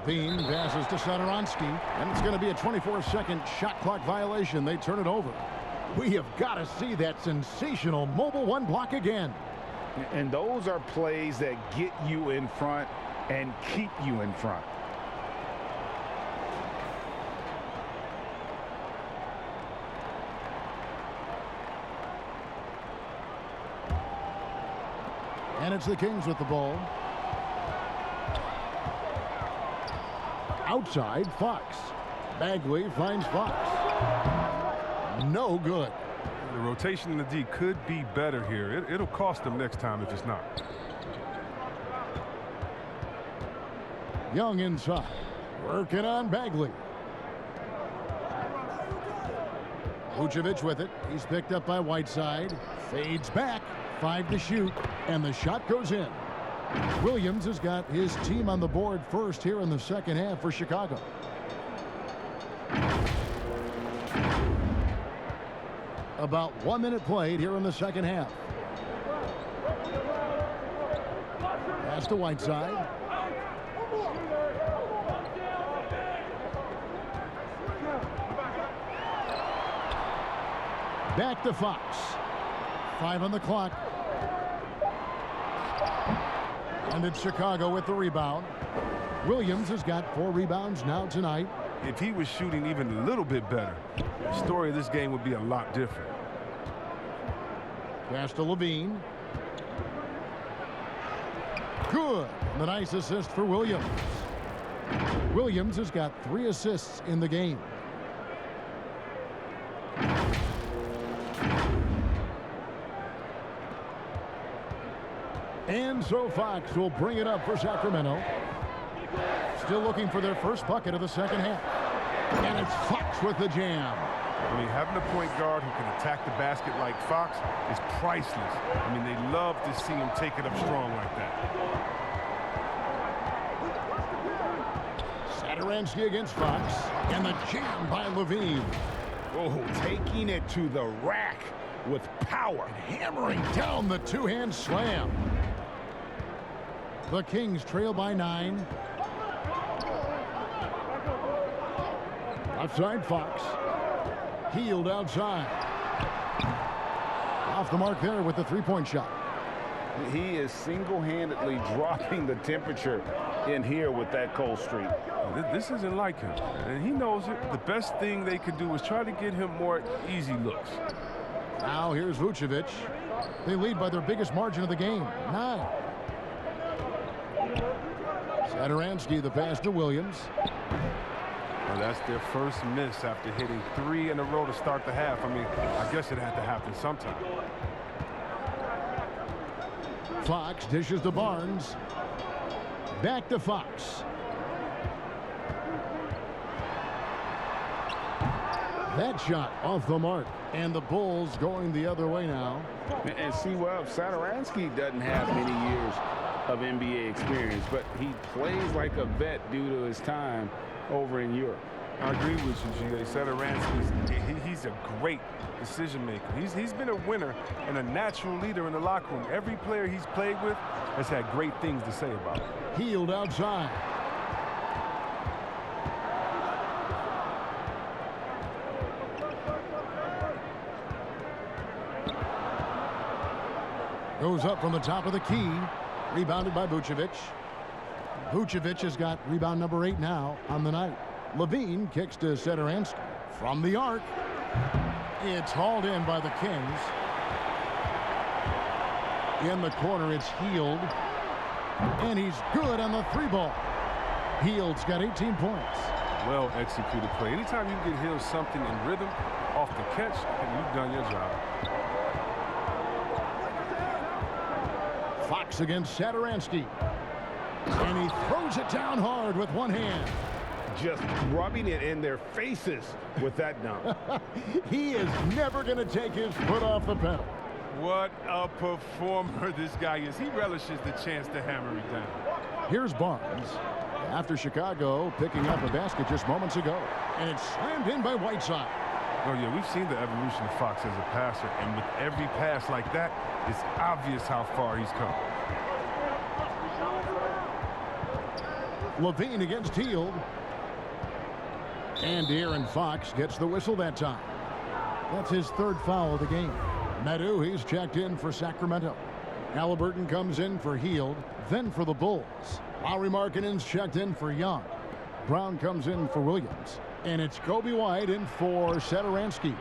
LaVine passes to Satoransky, and it's going to be a 24-second shot clock violation. They turn it over. We have got to see that sensational mobile 1 block again. And those are plays that get you in front and keep you in front. And it's the Kings with the ball. Outside, Fox. Bagley finds Fox. No good. The rotation in the D could be better here. It'll cost them next time if it's not. Young inside. Working on Bagley. Vucevic with it. He's picked up by Whiteside. Fades back. 5 to shoot. And the shot goes in. Williams has got his team on the board first here in the second half for Chicago. About 1 minute played here in the second half. Pass to Whiteside. Back to Fox. 5 on the clock. And it's Chicago with the rebound. Williams has got 4 rebounds now tonight. If he was shooting even a little bit better, the story of this game would be a lot different. Pass to LaVine. Good. And a nice assist for Williams. Williams has got 3 assists in the game. And so Fox will bring it up for Sacramento. Still looking for their first bucket of the second half. And it's Fox with the jam. I mean, having a point guard who can attack the basket like Fox is priceless. I mean, they love to see him take it up strong like that. Satoransky against Fox. And the jam by LaVine. Oh, taking it to the rack with power. And hammering down the 2-hand slam. The Kings trail by 9. Outside Fox. Healed outside. Off the mark there with the 3-point shot. He is single-handedly dropping the temperature in here with that cold streak. This isn't like him, and he knows it. The best thing they could do is try to get him more easy looks. Now here's Vucevic. They lead by their biggest margin of the game, 9. Satoransky, the pass to Williams. Well, that's their first miss after hitting 3 in a row to start the half. I mean, I guess it had to happen sometime. Fox dishes to Barnes. Back to Fox. That shot off the mark. And the Bulls going the other way now. And see, well, Satoransky doesn't have many years of NBA experience, but he plays like a vet due to his time over in Europe. I agree with you, G.A. Satoransky, he's a great decision maker. He's been a winner and a natural leader in the locker room. Every player he's played with has had great things to say about him. Hield outside. Goes up from the top of the key. Rebounded by Vucevic. Vucevic has got rebound number 8 now on the night. Levine kicks to Satoransky from the arc. It's hauled in by the Kings. In the corner, it's Hield. And he's good on the 3-ball. Hield's got 18 points. Well executed play. Anytime you can get Hield something in rhythm off the catch, you've done your job. Fox against Satoransky. And he throws it down hard with one hand. Just rubbing it in their faces with that dunk. He is never going to take his foot off the pedal. What a performer this guy is. He relishes the chance to hammer it down. Here's Barnes. After Chicago picking up a basket just moments ago. And it's slammed in by Whiteside. Oh, yeah, we've seen the evolution of Fox as a passer. And with every pass like that, it's obvious how far he's come. Levine against Hield. And De'Aaron Fox gets the whistle that time. That's his 3rd foul of the game. Medu, he's checked in for Sacramento. Halliburton comes in for Hield, then for the Bulls. Lauri Markkanen's checked in for Young. Brown comes in for Williams. And it's Kobe White in for Satoransky.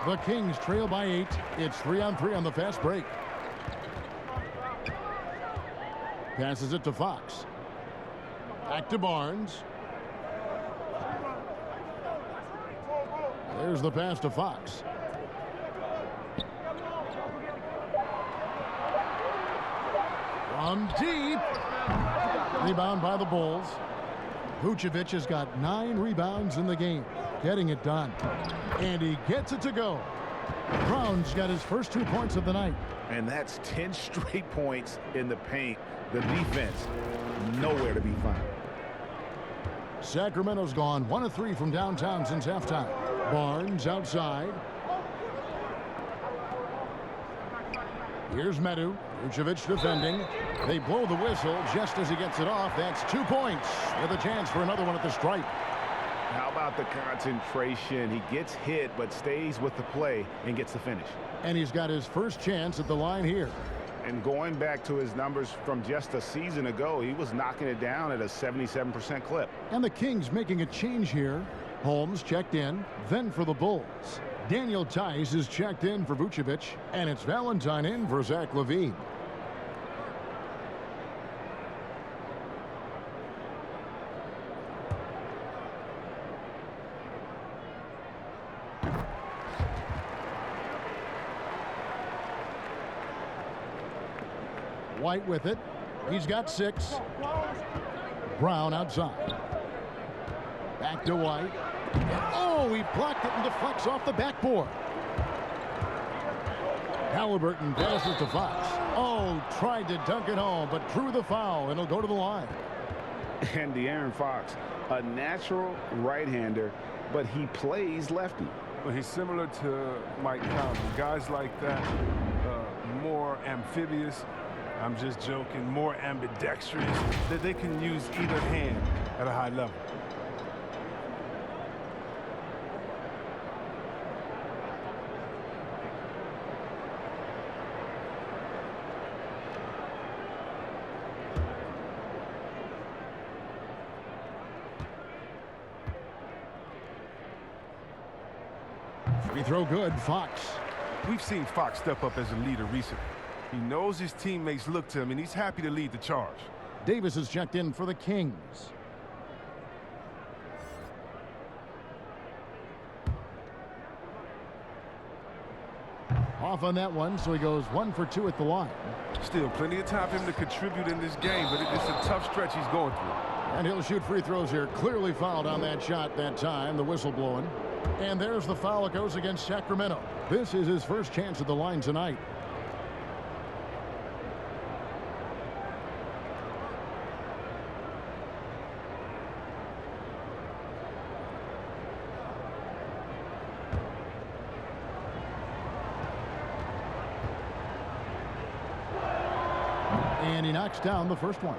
The Kings trail by 8. It's 3-on-3 on the fast break. Passes it to Fox. Back to Barnes. There's the pass to Fox. From deep. Rebound by the Bulls. Vucevic has got 9 rebounds in the game. Getting it done. And he gets it to go. Brown's got his first 2 points of the night. And that's 10 straight points in the paint. The defense, nowhere to be found. Sacramento's gone 1 of 3 from downtown since halftime. Barnes outside. Here's Medu. Vucevic defending. They blow the whistle just as he gets it off. That's 2 points with a chance for another one at the stripe. How about the concentration? He gets hit but stays with the play and gets the finish. And he's got his first chance at the line here. And going back to his numbers from just a season ago, he was knocking it down at a 77% clip. And the Kings making a change here. Holmes checked in, then for the Bulls. Daniel Tice is checked in for Vucevic, and it's Valentine in for Zach LaVine. White with it. He's got 6. Brown outside. Back to White. And oh, he blocked it and deflects off the backboard. Halliburton passes to Fox. Oh, tried to dunk it home, but drew the foul, and he'll go to the line. And De'Aaron Fox, a natural right-hander, but he plays lefty. Well, he's similar to Mike Conley. Guys like that, more amphibious. I'm just joking, more ambidextrous, that they can use either hand at a high level. Free throw good, Fox. We've seen Fox step up as a leader recently. He knows his teammates look to him, and he's happy to lead the charge. Davis is checked in for the Kings. Off on that one, so he goes 1 for 2 at the line. Still plenty of time for him to contribute in this game, but it's a tough stretch he's going through. And he'll shoot free throws here. Clearly fouled on that shot that time. The whistle blowing. And there's the foul that goes against Sacramento. This is his first chance at the line tonight. And he knocks down the first one.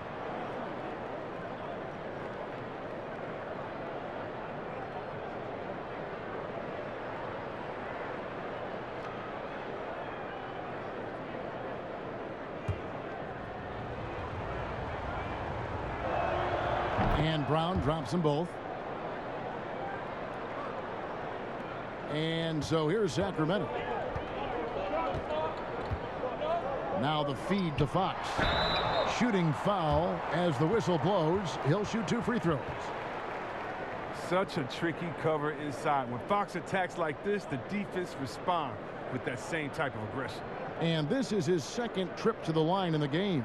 And Brown drops them both. And so here's Sacramento. Now the feed to Fox. Shooting foul as the whistle blows. He'll shoot 2 free throws. Such a tricky cover inside. When Fox attacks like this, the defense responds with that same type of aggression. And this is his second trip to the line in the game.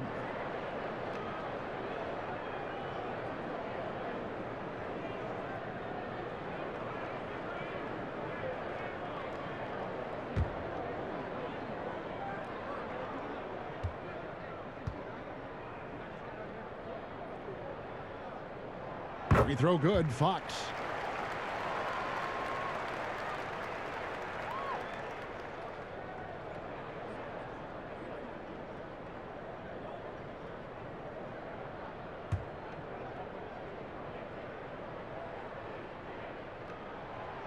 Free throw good, Fox.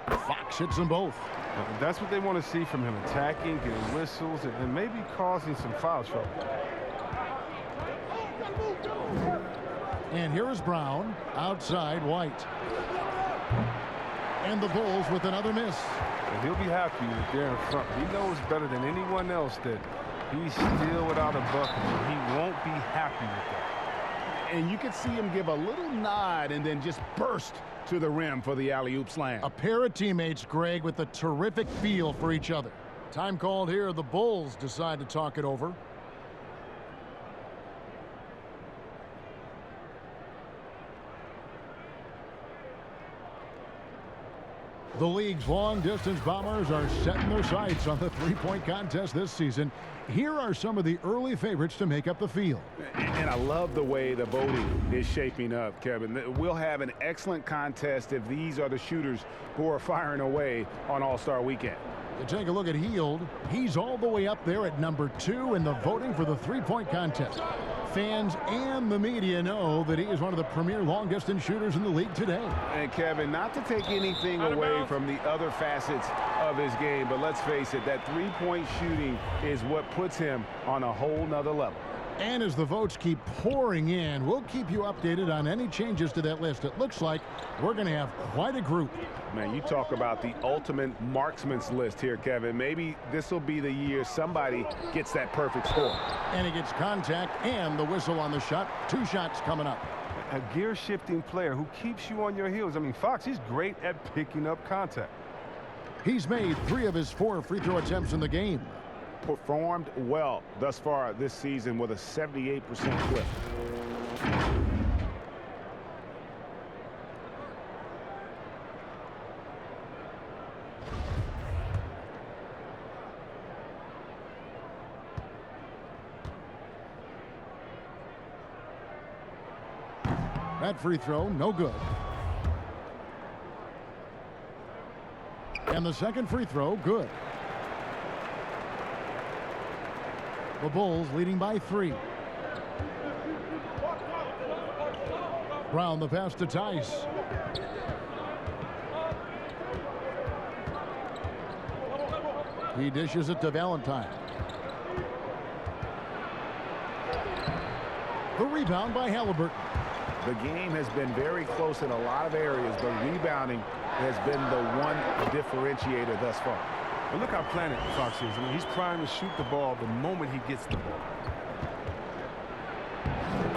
Fox hits them both. That's what they want to see from him, attacking, getting whistles, and maybe causing some foul trouble. And here is Brown, outside White. And the Bulls with another miss. And he'll be happy with there in front. He knows better than anyone else that he's still without a bucket. He won't be happy with that. And you could see him give a little nod and then just burst to the rim for the alley-oop slam. A pair of teammates, Greg, with a terrific feel for each other. Time called here. The Bulls decide to talk it over. The league's long-distance bombers are setting their sights on the three-point contest this season. Here are some of the early favorites to make up the field. And I love the way the voting is shaping up, Kevin. We'll have an excellent contest if these are the shooters who are firing away on All-Star Weekend. You take a look at Hield. He's all the way up there at number 2 in the voting for the three-point contest. Fans and the media know that he is one of the premier long-distance shooters in the league today. And Kevin, not to take anything away from the other facets of his game, but let's face it, that three-point shooting is what puts him on a whole nother level. And as the votes keep pouring in, we'll keep you updated on any changes to that list. It looks like we're going to have quite a group. Man, you talk about the ultimate marksman's list here, Kevin. Maybe this will be the year somebody gets that perfect score. And he gets contact and the whistle on the shot. 2 shots coming up. A gear-shifting player who keeps you on your heels. I mean, Fox, he's great at picking up contact. He's made 3 of his 4 free throw attempts in the game. Performed well thus far this season with a 78% clip. That free throw, no good. And the second free throw, good. The Bulls leading by 3. Brown the pass to Tice. He dishes it to Valentine. The rebound by Halliburton. The game has been very close in a lot of areas, but rebounding has been the one differentiator thus far. But look how planted Fox is. I mean, he's trying to shoot the ball the moment he gets the ball.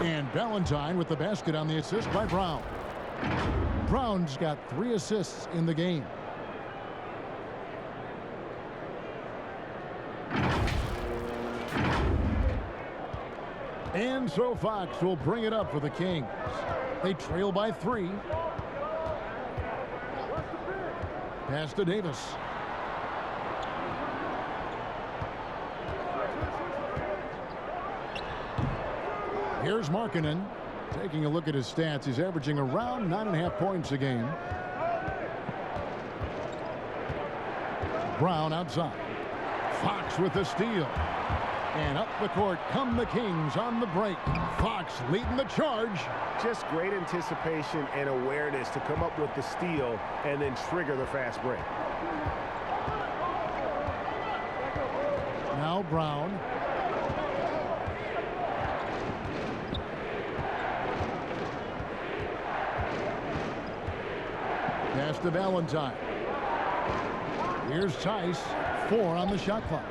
And Valentine with the basket on the assist by Brown. Brown's got 3 assists in the game. And so Fox will bring it up for the Kings. They trail by 3. Pass to Davis. Here's Markkanen. Taking a look at his stats, he's averaging around 9.5 points a game. Brown outside. Fox with the steal. And up the court come the Kings on the break. Fox leading the charge. Just great anticipation and awareness to come up with the steal and then trigger the fast break. Now Brown. Pass to Valentine. Here's Tice. 4 on the shot clock.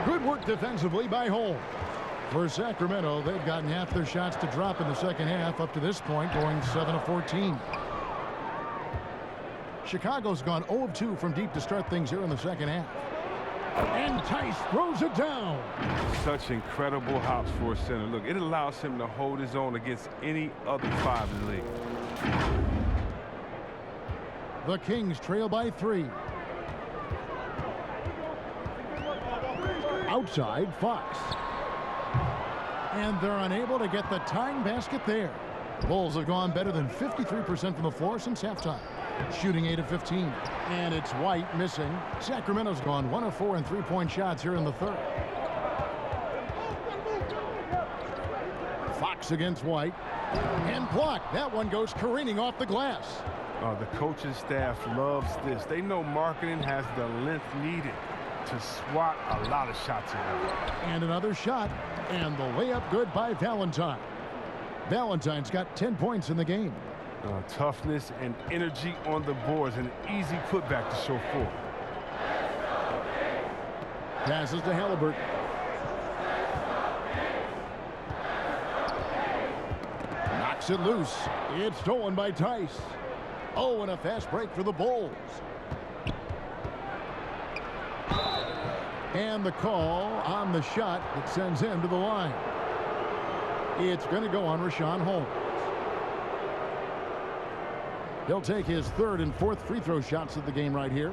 Good work defensively by Holmes. For Sacramento, they've gotten half their shots to drop in the second half up to this point, going 7 of 14. Chicago's gone 0 of 2 from deep to start things here in the second half. And Tice throws it down. Such incredible hops for a center. Look, it allows him to hold his own against any other 5 in the league. The Kings trail by 3. Outside, Fox. And they're unable to get the tying basket there. The Bulls have gone better than 53% from the floor since halftime, shooting 8 of 15. And it's White missing. Sacramento's gone 1 of 4 in three-point shots here in the third. Fox against White. And blocked. That one goes careening off the glass. The coaching staff loves this. They know Markkanen has the length needed to swat a lot of shots around. And another shot. And the layup good by Valentine. Valentine's got 10 points in the game. Toughness and energy on the boards. An easy putback to show for. Passes to Halliburton. Knocks it loose. It's stolen by Tice. Oh, and a fast break for the Bulls. And the call on the shot that sends him to the line. It's going to go on Richaun Holmes. He'll take his 3rd and 4th free throw shots of the game right here.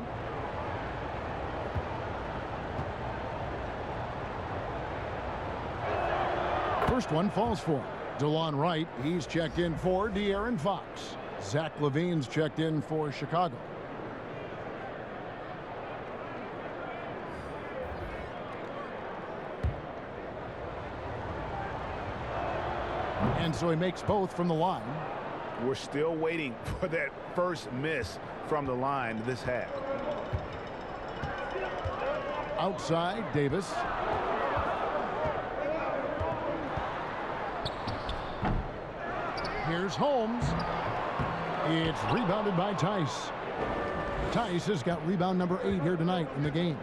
First one falls for him. DeLon Wright, he's checked in for De'Aaron Fox. Zach LaVine's checked in for Chicago. And so he makes both from the line. We're still waiting for that first miss from the line this half. Outside, Davis. Here's Holmes. It's rebounded by Tice. Tice has got rebound number 8 here tonight in the game.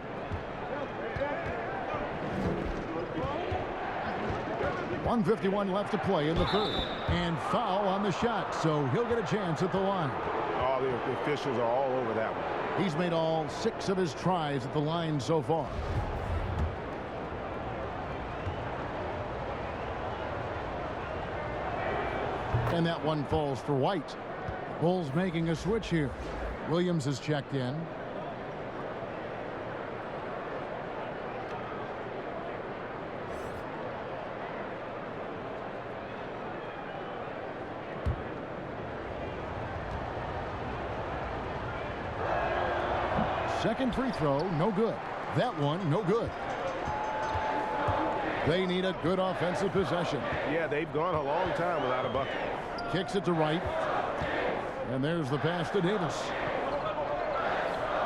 .151 left to play in the third. And foul on the shot, so he'll get a chance at the line. Oh, the officials are all over that one. He's made all 6 of his tries at the line so far. And that one falls for White. Bulls making a switch here. Williams has checked in. Second free throw, no good. That one, no good. They need a good offensive possession. Yeah, they've gone a long time without a bucket. Kicks it to Wright. And there's the pass to Davis.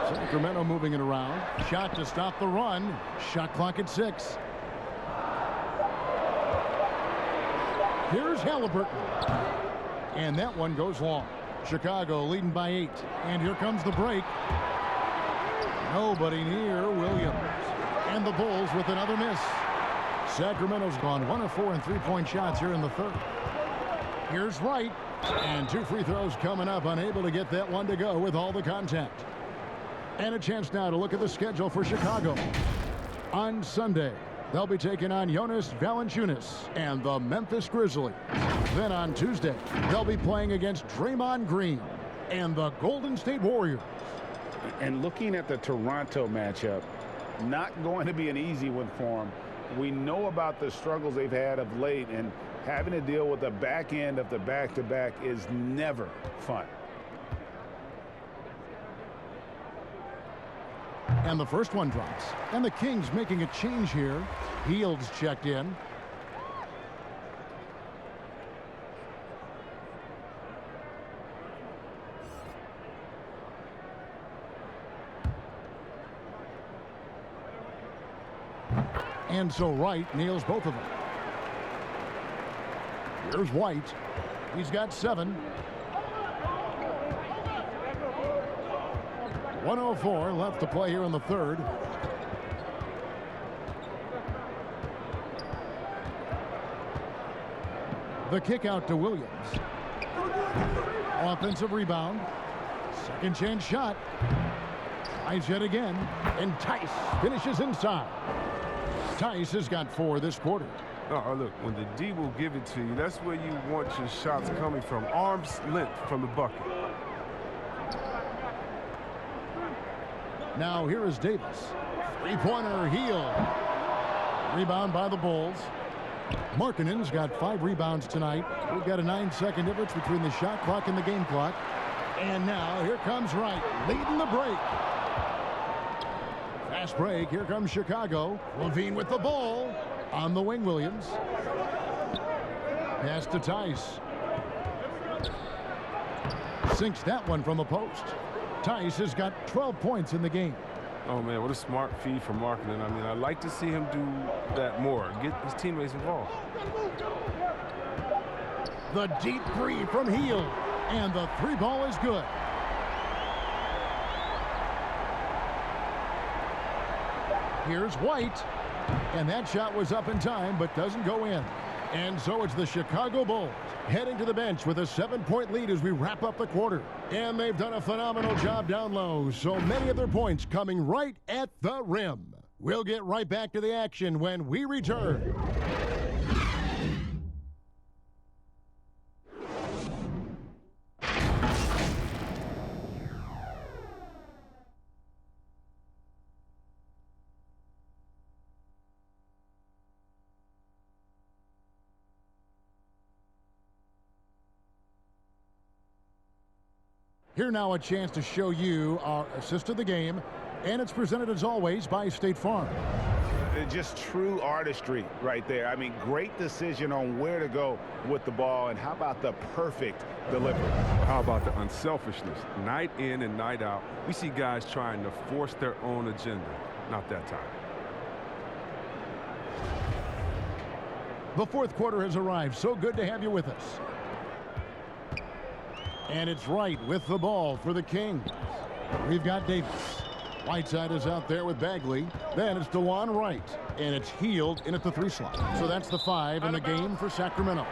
Sacramento moving it around. Shot to stop the run. Shot clock at 6. Here's Halliburton. And that one goes long. Chicago leading by 8. And here comes the break. Nobody near Williams. And the Bulls with another miss. Sacramento's gone 1 of 4 in three-point shots here in the third. Here's Wright. And 2 free throws coming up. Unable to get that one to go with all the contact. And a chance now to look at the schedule for Chicago. On Sunday, They'll be taking on Jonas Valanciunas and the Memphis Grizzlies. Then on Tuesday, they'll be playing against Draymond Green and the Golden State Warriors. And looking at the Toronto matchup, not going to be an easy one for them. We know about the struggles they've had of late, and having to deal with the back end of the back-to-back is never fun. And the first one drops. And the Kings making a change here. Hield's checked in. And so Wright nails both of them. Here's White. He's got 7. 1:04 left to play here in the third. The kick out to Williams. Offensive rebound. Second chance shot. Tries yet again. And Tice finishes inside. Tice has got 4 this quarter. Oh, look, when the D will give it to you, that's where you want your shots coming from. Arm's length from the bucket. Now here is Davis. Three-pointer, Hield. Rebound by the Bulls. Markkanen's got 5 rebounds tonight. We've got a 9-second difference between the shot clock and the game clock. And now here comes Wright, leading the break. Fast break. Here comes Chicago. Levine with the ball. On the wing, Williams. Pass to Tice. Sinks that one from the post. Tice has got 12 points in the game. Oh, man, what a smart feed from Markkanen. I mean, I'd like to see him do that more. Get his teammates involved. The deep 3 from Hield. And the 3 ball is good. Here's White. And that shot was up in time, but doesn't go in. And so it's the Chicago Bulls heading to the bench with a 7-point lead as we wrap up the quarter. And they've done a phenomenal job down low. So many of their points coming right at the rim. We'll get right back to the action when we return. Here now a chance to show you our assist of the game, and it's presented as always by State Farm. Just true artistry right there. I mean, great decision on where to go with the ball, and how about the perfect delivery? How about the unselfishness? Night in and night out, we see guys trying to force their own agenda. Not that time. The fourth quarter has arrived. So good to have you with us. And it's Wright with the ball for the Kings. We've got Davis. Whiteside is out there with Bagley. Then it's DeJuan Wright. And it's Hield in at the 3 slot. So that's the 5 in the game for Sacramento.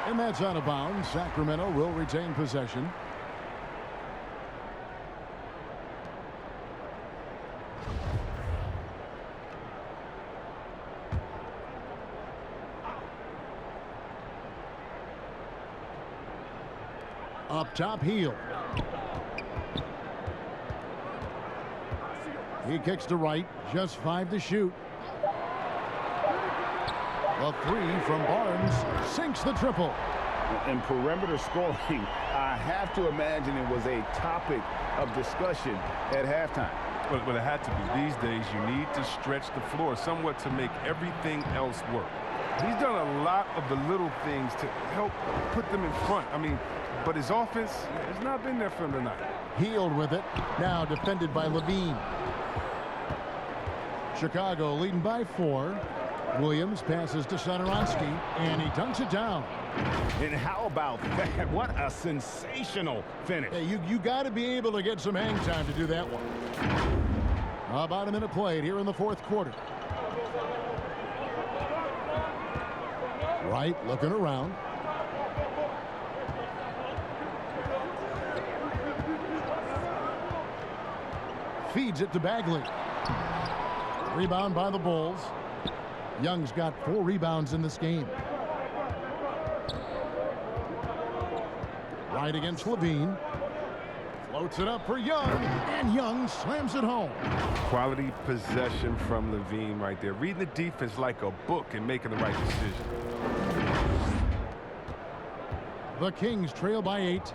And that's out of bounds. Sacramento will retain possession. Up top, Hield. He kicks to Wright. Just 5 to shoot. A 3 from Barnes. Sinks the triple. In perimeter scoring, I have to imagine it was a topic of discussion at halftime. But it had to be. These days, you need to stretch the floor somewhat to make everything else work. He's done a lot of the little things to help put them in front. I mean, but his offense has not been there for him tonight. Hield with it. Now defended by Levine. Chicago leading by 4. Williams passes to Satoransky, and he dunks it down. And how about that? What a sensational finish. Hey, you got to be able to get some hang time to do that one. About a minute played here in the fourth quarter. Wright looking around. Feeds it to Bagley. Rebound by the Bulls. Young's got 4 rebounds in this game. Right against Levine. Floats it up for Young, and Young slams it home. Quality possession from Levine right there. Reading the defense like a book and making the right decision. The Kings trail by 8.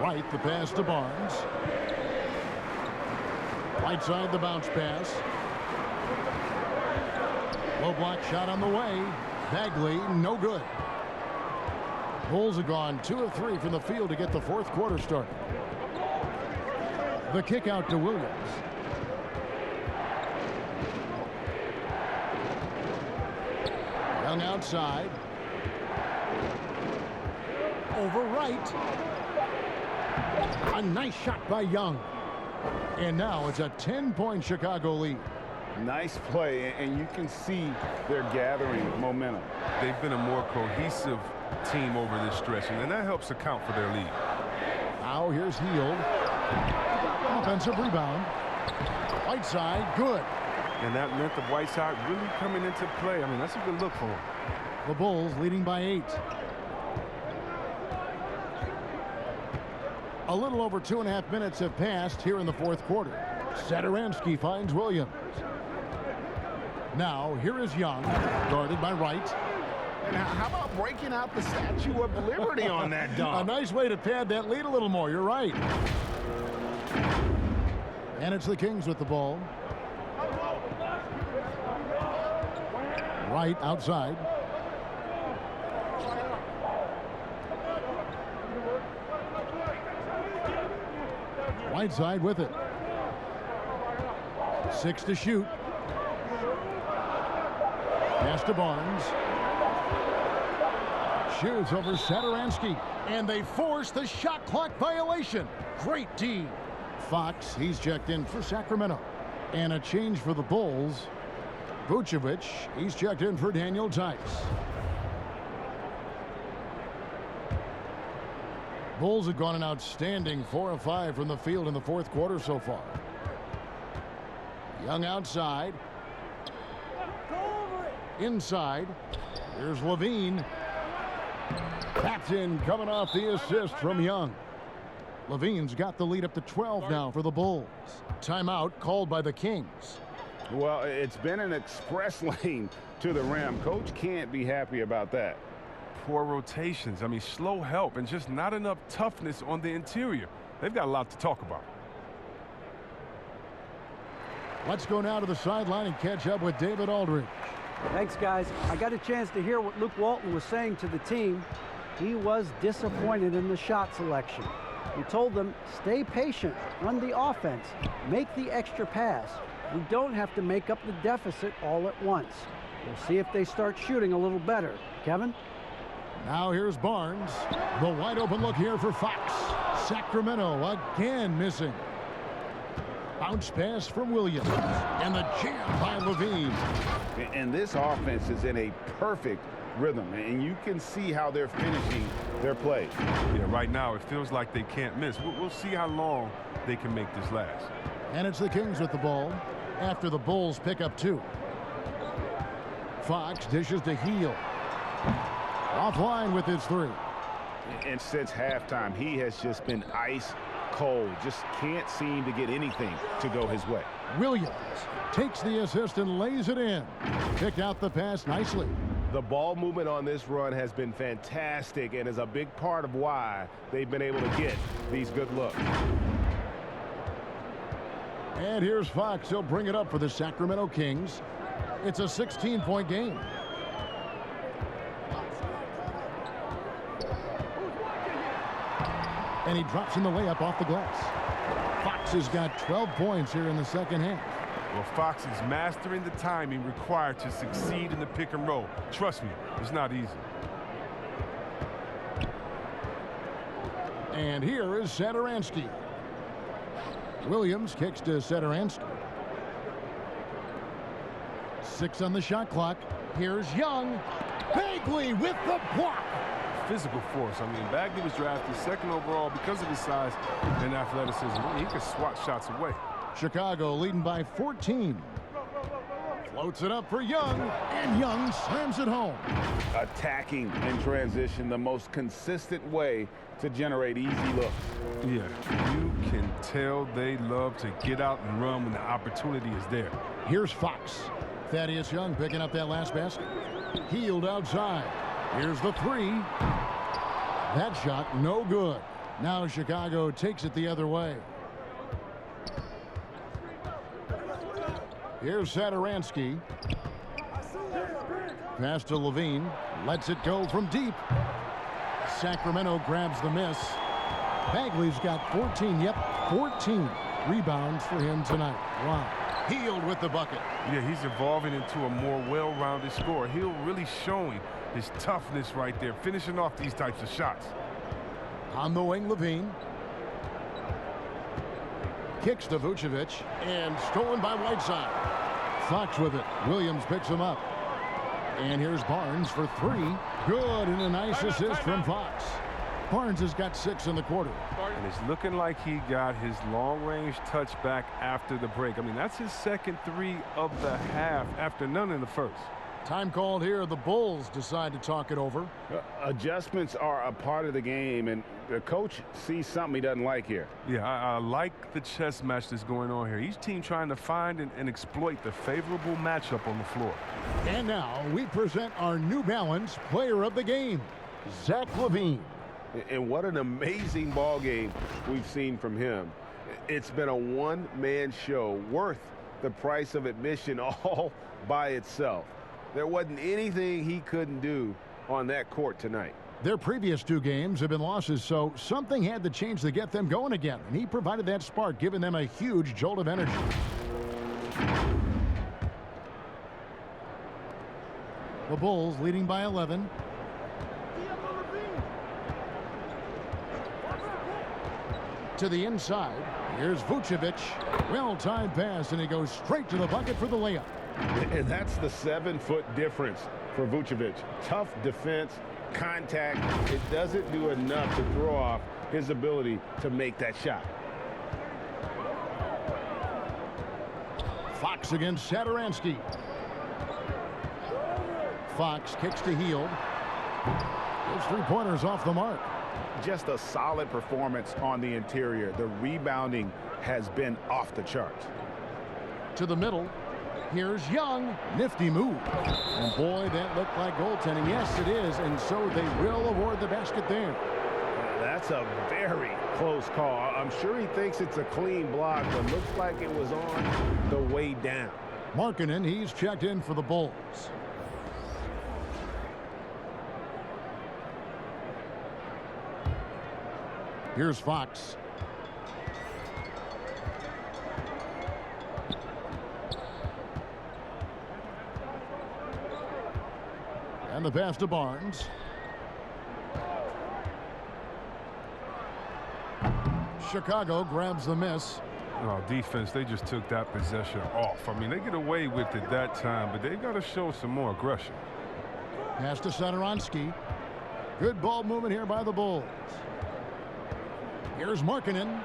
Right, the pass to Barnes. Right side, the bounce pass. Low block shot on the way. Bagley, no good. Bulls have gone 2 of 3 from the field to get the 4th quarter started. The kick out to Williams. Young outside. Over right. A nice shot by Young. And now it's a 10-point Chicago lead. Nice play, and you can see they're gathering momentum. They've been a more cohesive team over this stretch, and that helps account for their lead. Now here's Hield. Offensive rebound. Whiteside, good. And that length of Whiteside really coming into play. I mean, that's a good look for him. The Bulls leading by 8. A little over 2.5 minutes have passed here in the 4th quarter. Satoransky finds Williams. Now, here is Young, guarded by Wright. Now, how about breaking out the Statue of Liberty on that dunk? A nice way to pad that lead a little more. You're right. And it's the Kings with the ball. Wright outside. Whiteside with it. 6 to shoot. Pass to Barnes. Shoots over Satoransky. And they force the shot clock violation. Great D. Fox, he's checked in for Sacramento. And a change for the Bulls. Vucevic, he's checked in for Daniel Tice. Bulls have gone an outstanding 4 of 5 from the field in the 4th quarter so far. Young outside. Inside. Here's Levine. Tapped in, coming off the assist from Young. Levine's got the lead up to 12 now for the Bulls. Timeout called by the Kings. Well, it's been an express lane to the rim. Coach can't be happy about that. Poor rotations. I mean, slow help and just not enough toughness on the interior. They've got a lot to talk about. Let's go now to the sideline and catch up with David Aldridge. Thanks, guys. I got a chance to hear what Luke Walton was saying to the team. He was disappointed in the shot selection. He told them, stay patient, run the offense, make the extra pass. We don't have to make up the deficit all at once. We'll see if they start shooting a little better. Kevin? Now here's Barnes. The wide open look here for Fox. Sacramento again missing. Bounce pass from Williams. And the jam by Levine. And this offense is in a perfect rhythm, and you can see how they're finishing their play. Yeah, right now it feels like they can't miss. We'll see how long they can make this last. And it's the Kings with the ball after the Bulls pick up 2. Fox dishes to Hield. Offline with his 3. And since halftime, he has just been ice cold. Just can't seem to get anything to go his way. Williams takes the assist and lays it in. Picked out the pass nicely. The ball movement on this run has been fantastic and is a big part of why they've been able to get these good looks. And here's Fox. He'll bring it up for the Sacramento Kings. It's a 16-point game. And he drops in the layup off the glass. Fox has got 12 points here in the second half. Well, Fox is mastering the timing required to succeed in the pick and roll. Trust me, it's not easy. And here is Satoransky. Williams kicks to Satoransky. 6 on the shot clock. Here's Young. Bagley with the block. Physical force. I mean, Bagley was drafted 2nd overall because of his size and athleticism. He could swat shots away. Chicago leading by 14. Floats it up for Young, and Young slams it home. Attacking in transition, the most consistent way to generate easy looks. Yeah, you can tell they love to get out and run when the opportunity is there. Here's Fox. Thaddeus Young picking up that last basket. Healed outside. Here's the three. That shot no good. Now Chicago takes it the other way. Here's Satoransky. Pass to Levine. Lets it go from deep. Sacramento grabs the miss. Bagley's got 14. Yep, 14 rebounds for him tonight. Wow. Healed with the bucket. Yeah, he's evolving into a more well-rounded scorer. He'll really showing his toughness right there, finishing off these types of shots. On the wing, Levine. Kicks to Vucevic, and stolen by Whiteside. Fox with it. Williams picks him up. And here's Barnes for three. Good, and a nice assist from Fox. Barnes has got 6 in the quarter. And it's looking like he got his long-range touchback after the break. I mean, that's his second 3 of the half after none in the first. Time called here. The Bulls decide to talk it over. Adjustments are a part of the game, and the coach sees something he doesn't like here. Yeah, I like the chess match that's going on here. Each team trying to find and exploit the favorable matchup on the floor. And now we present our New Balance player of the game, Zach LaVine. And what an amazing ball game we've seen from him. It's been a one-man show worth the price of admission all by itself. There wasn't anything he couldn't do on that court tonight. Their previous 2 games have been losses, so something had to change to get them going again. And he provided that spark, giving them a huge jolt of energy. The Bulls leading by 11. To the inside. Here's Vucevic. Well-timed pass, and he goes straight to the bucket for the layup. And that's the 7-foot difference for Vucevic. Tough defense, contact. It doesn't do enough to throw off his ability to make that shot. Fox against Satoransky. Fox kicks to Hield. Those 3-pointers off the mark. Just a solid performance on the interior. The rebounding has been off the charts. To the middle. Here's Young. Nifty move. And boy, that looked like goaltending. Yes, it is. And so they will award the basket there. That's a very close call. I'm sure he thinks it's a clean block, but looks like it was on the way down. Markkanen, he's checked in for the Bulls. Here's Fox. And the pass to Barnes. Chicago grabs the miss. Oh, defense, they just took that possession off. I mean, they get away with it that time, but they got to show some more aggression. Pass to Satoransky. Good ball movement here by the Bulls. Here's Markkanen.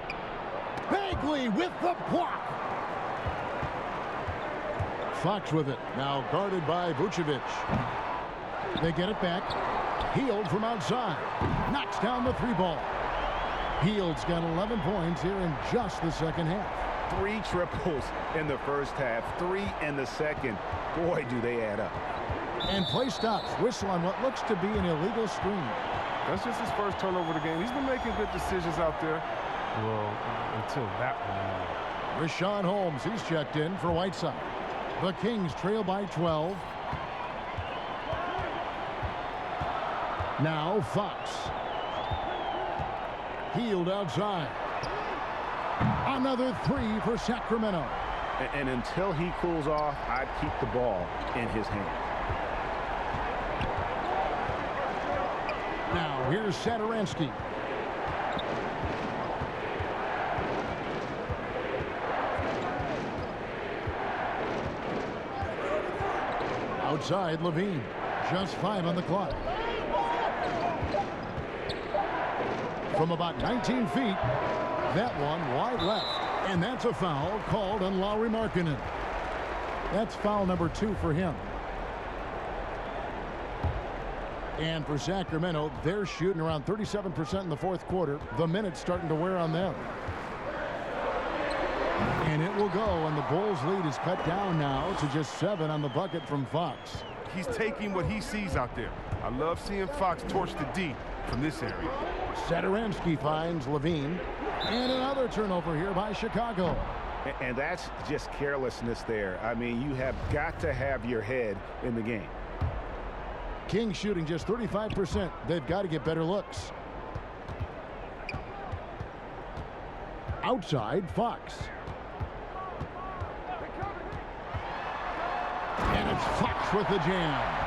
Bagley with the block. Fox with it. Now guarded by Vucevic. They get it back. Hield from outside. Knocks down the 3-ball. Hield's got 11 points here in just the second half. 3 triples in the first half, 3 in the second. Boy, do they add up. And play stops. Whistle on what looks to be an illegal screen. That's just his first turnover of the game. He's been making good decisions out there. Well, until that one. Rashawn Holmes, he's checked in for Whiteside. The Kings trail by 12. Now Fox. Hield outside. Another 3 for Sacramento. And until he cools off, I'd keep the ball in his hand. Now here's Satoransky. Outside Levine. Just 5 on the clock. From about 19 feet, that one wide left. And that's a foul called on Lauri Markkanen. That's foul number 2 for him. And for Sacramento, they're shooting around 37% in the fourth quarter. The minutes starting to wear on them. And it will go, and the Bulls' lead is cut down now to just 7 on the bucket from Fox. He's taking what he sees out there. I love seeing Fox torch the D from this area. Satoransky finds Levine. And another turnover here by Chicago. And that's just carelessness there. I mean, you have got to have your head in the game. King shooting just 35%. They've got to get better looks. Outside, Fox. And it's Fox with the jam.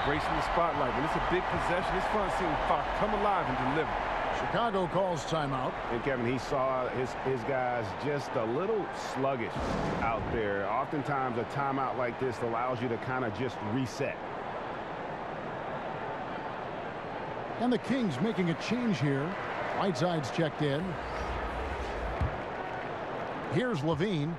Embracing the spotlight. When it's a big possession, it's fun seeing Fox come alive and deliver. Chicago calls timeout. And Kevin, he saw his guys just a little sluggish out there. Oftentimes a timeout like this allows you to kind of just reset. And the Kings making a change here. Whiteside's checked in. Here's Levine.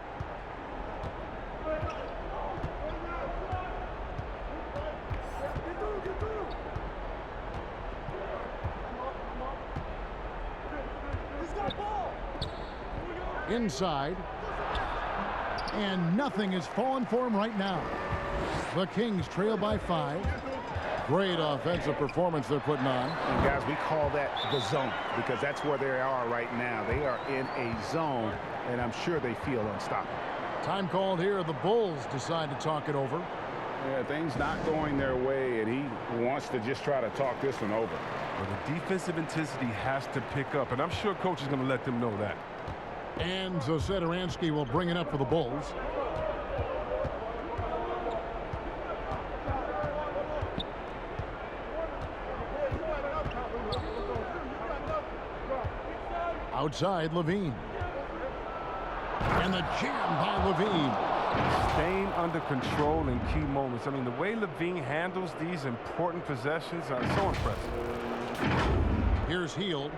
Inside. And nothing is falling for him right now. The Kings trail by 5. Great offensive performance they're putting on. And guys, we call that the zone because that's where they are right now. They are in a zone, and I'm sure they feel unstoppable. Time called here. The Bulls decide to talk it over. Yeah, things not going their way, and he wants to just try to talk this one over. Well, the defensive intensity has to pick up, and I'm sure coach is going to let them know that. And so Satoransky will bring it up for the Bulls. Outside, Levine. And the jam by Levine. Staying under control in key moments. I mean, the way Levine handles these important possessions are so impressive. Here's Hield.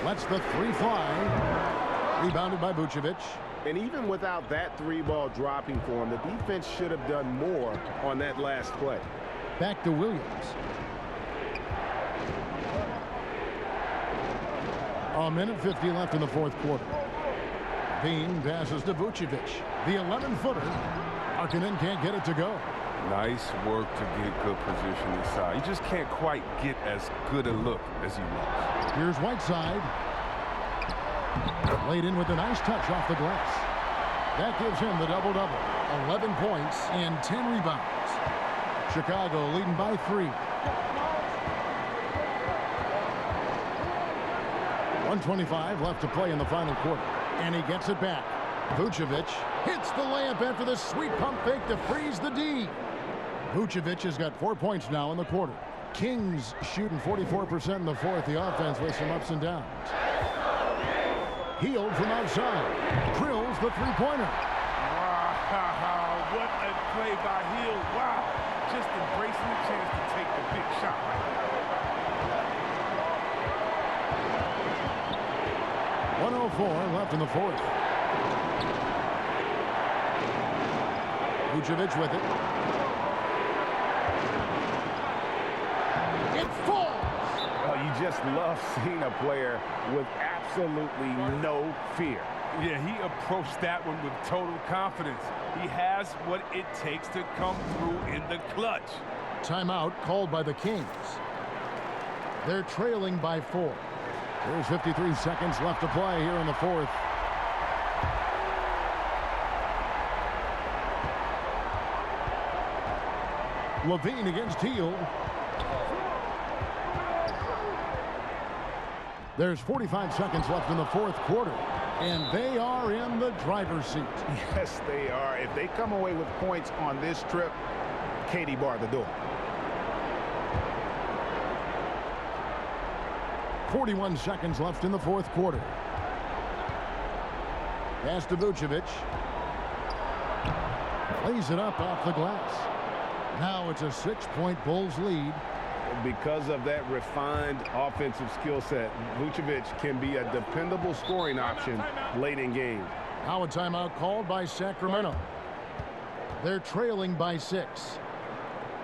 Lets the 3 fly. Rebounded by Vucevic. And even without that 3-ball dropping for him, the defense should have done more on that last play. Back to Williams. A minute 50 left in the fourth quarter. Bean passes to Vucevic. The 11-footer. Markkanen can't get it to go. Nice work to get good position inside. You just can't quite get as good a look as he wants. Here's Whiteside. Laid in with a nice touch off the glass. That gives him the double-double. 11 points and 10 rebounds. Chicago leading by 3. 1:25 left to play in the final quarter. And he gets it back. Vucevic hits the layup after the sweet pump fake to freeze the D. Vucevic has got 4 points now in the quarter. Kings shooting 44% in the fourth. The offense with some ups and downs. Hield from outside. Drills the three-pointer. Wow, what a play by Hield. Wow, just embracing the chance to take the big shot right there. 1:04 left in the fourth. Vucevic with it. It falls! Oh, you just love seeing a player with absolutely no fear. Yeah, he approached that one with total confidence. He has what it takes to come through in the clutch. Timeout called by the Kings. They're trailing by 4. There's 53 seconds left to play here in the fourth. Levine against Hield. There's 45 seconds left in the fourth quarter, and they are in the driver's seat. Yes, they are. If they come away with points on this trip, Katie bar the door. 41 seconds left in the fourth quarter. Pass to Vucevic. Lays it up off the glass. Now it's a 6-point Bulls lead. because of that refined offensive skill set, Vucevic can be a dependable scoring option late in games. Now a timeout called by Sacramento. They're trailing by 6.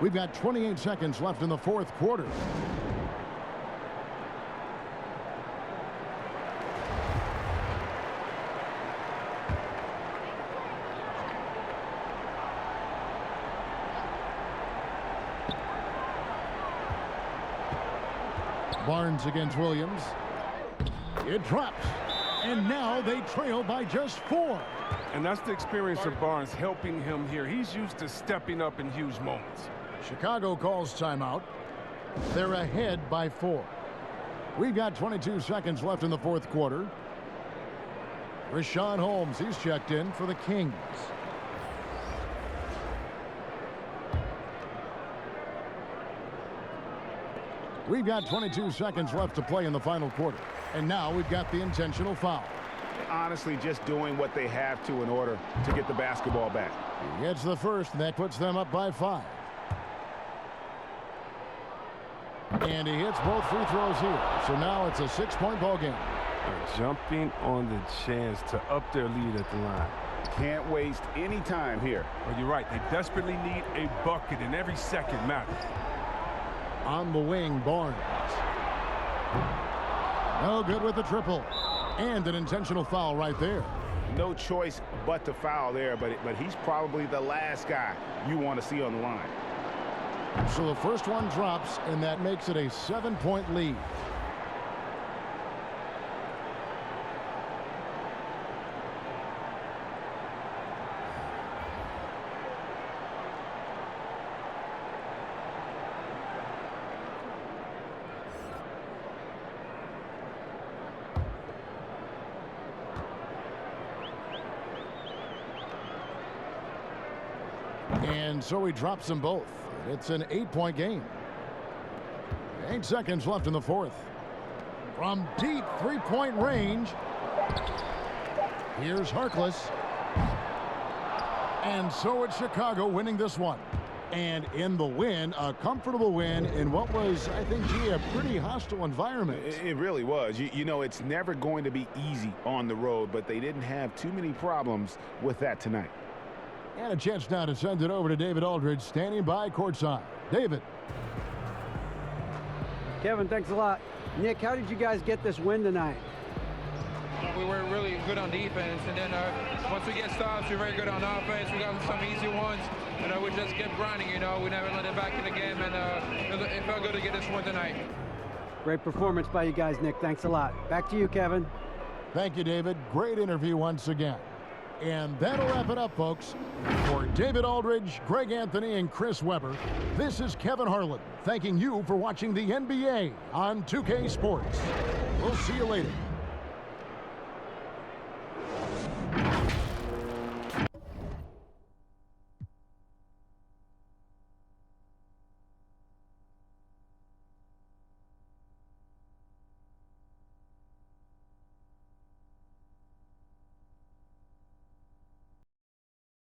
We've got 28 seconds left in the fourth quarter. Barnes against Williams. It drops. And now they trail by just 4. And that's the experience of Barnes helping him here. He's used to stepping up in huge moments. Chicago calls timeout. They're ahead by 4. We've got 22 seconds left in the fourth quarter. Richaun Holmes, he's checked in for the Kings. We've got 22 seconds left to play in the final quarter. And now we've got the intentional foul. Honestly, just doing what they have to in order to get the basketball back. He gets the first, and that puts them up by 5. And he hits both free throws here. So now it's a 6-point ball game. They're jumping on the chance to up their lead at the line. Can't waste any time here. Well, you're right. They desperately need a bucket, and every second matters. On the wing, Barnes. No good with the triple. And an intentional foul right there. No choice but to foul there, but he's probably the last guy you want to see on the line. So the first one drops, and that makes it a 7-point lead. And so he drops them both. It's an 8-point game. 8 seconds left in the fourth. From deep 3-point range, here's Harkless. And so it's Chicago winning this one. And in the win, a comfortable win in what was, I think, a pretty hostile environment. It really was. You know, it's never going to be easy on the road, but they didn't have too many problems with that tonight. And a chance now to send it over to David Aldridge, standing by courtside. David. Kevin, thanks a lot. Nick, how did you guys get this win tonight? We were really good on defense, and then once we get stops, we're very good on offense. We got some easy ones, and we just kept grinding, you know. We never let it back in the game, and it felt good to get this one tonight. Great performance by you guys, Nick. Thanks a lot. Back to you, Kevin. Thank you, David. Great interview once again. And that'll wrap it up, folks. For David Aldridge, Greg Anthony, and Chris Webber, this is Kevin Harlan thanking you for watching the NBA on 2K Sports. We'll see you later.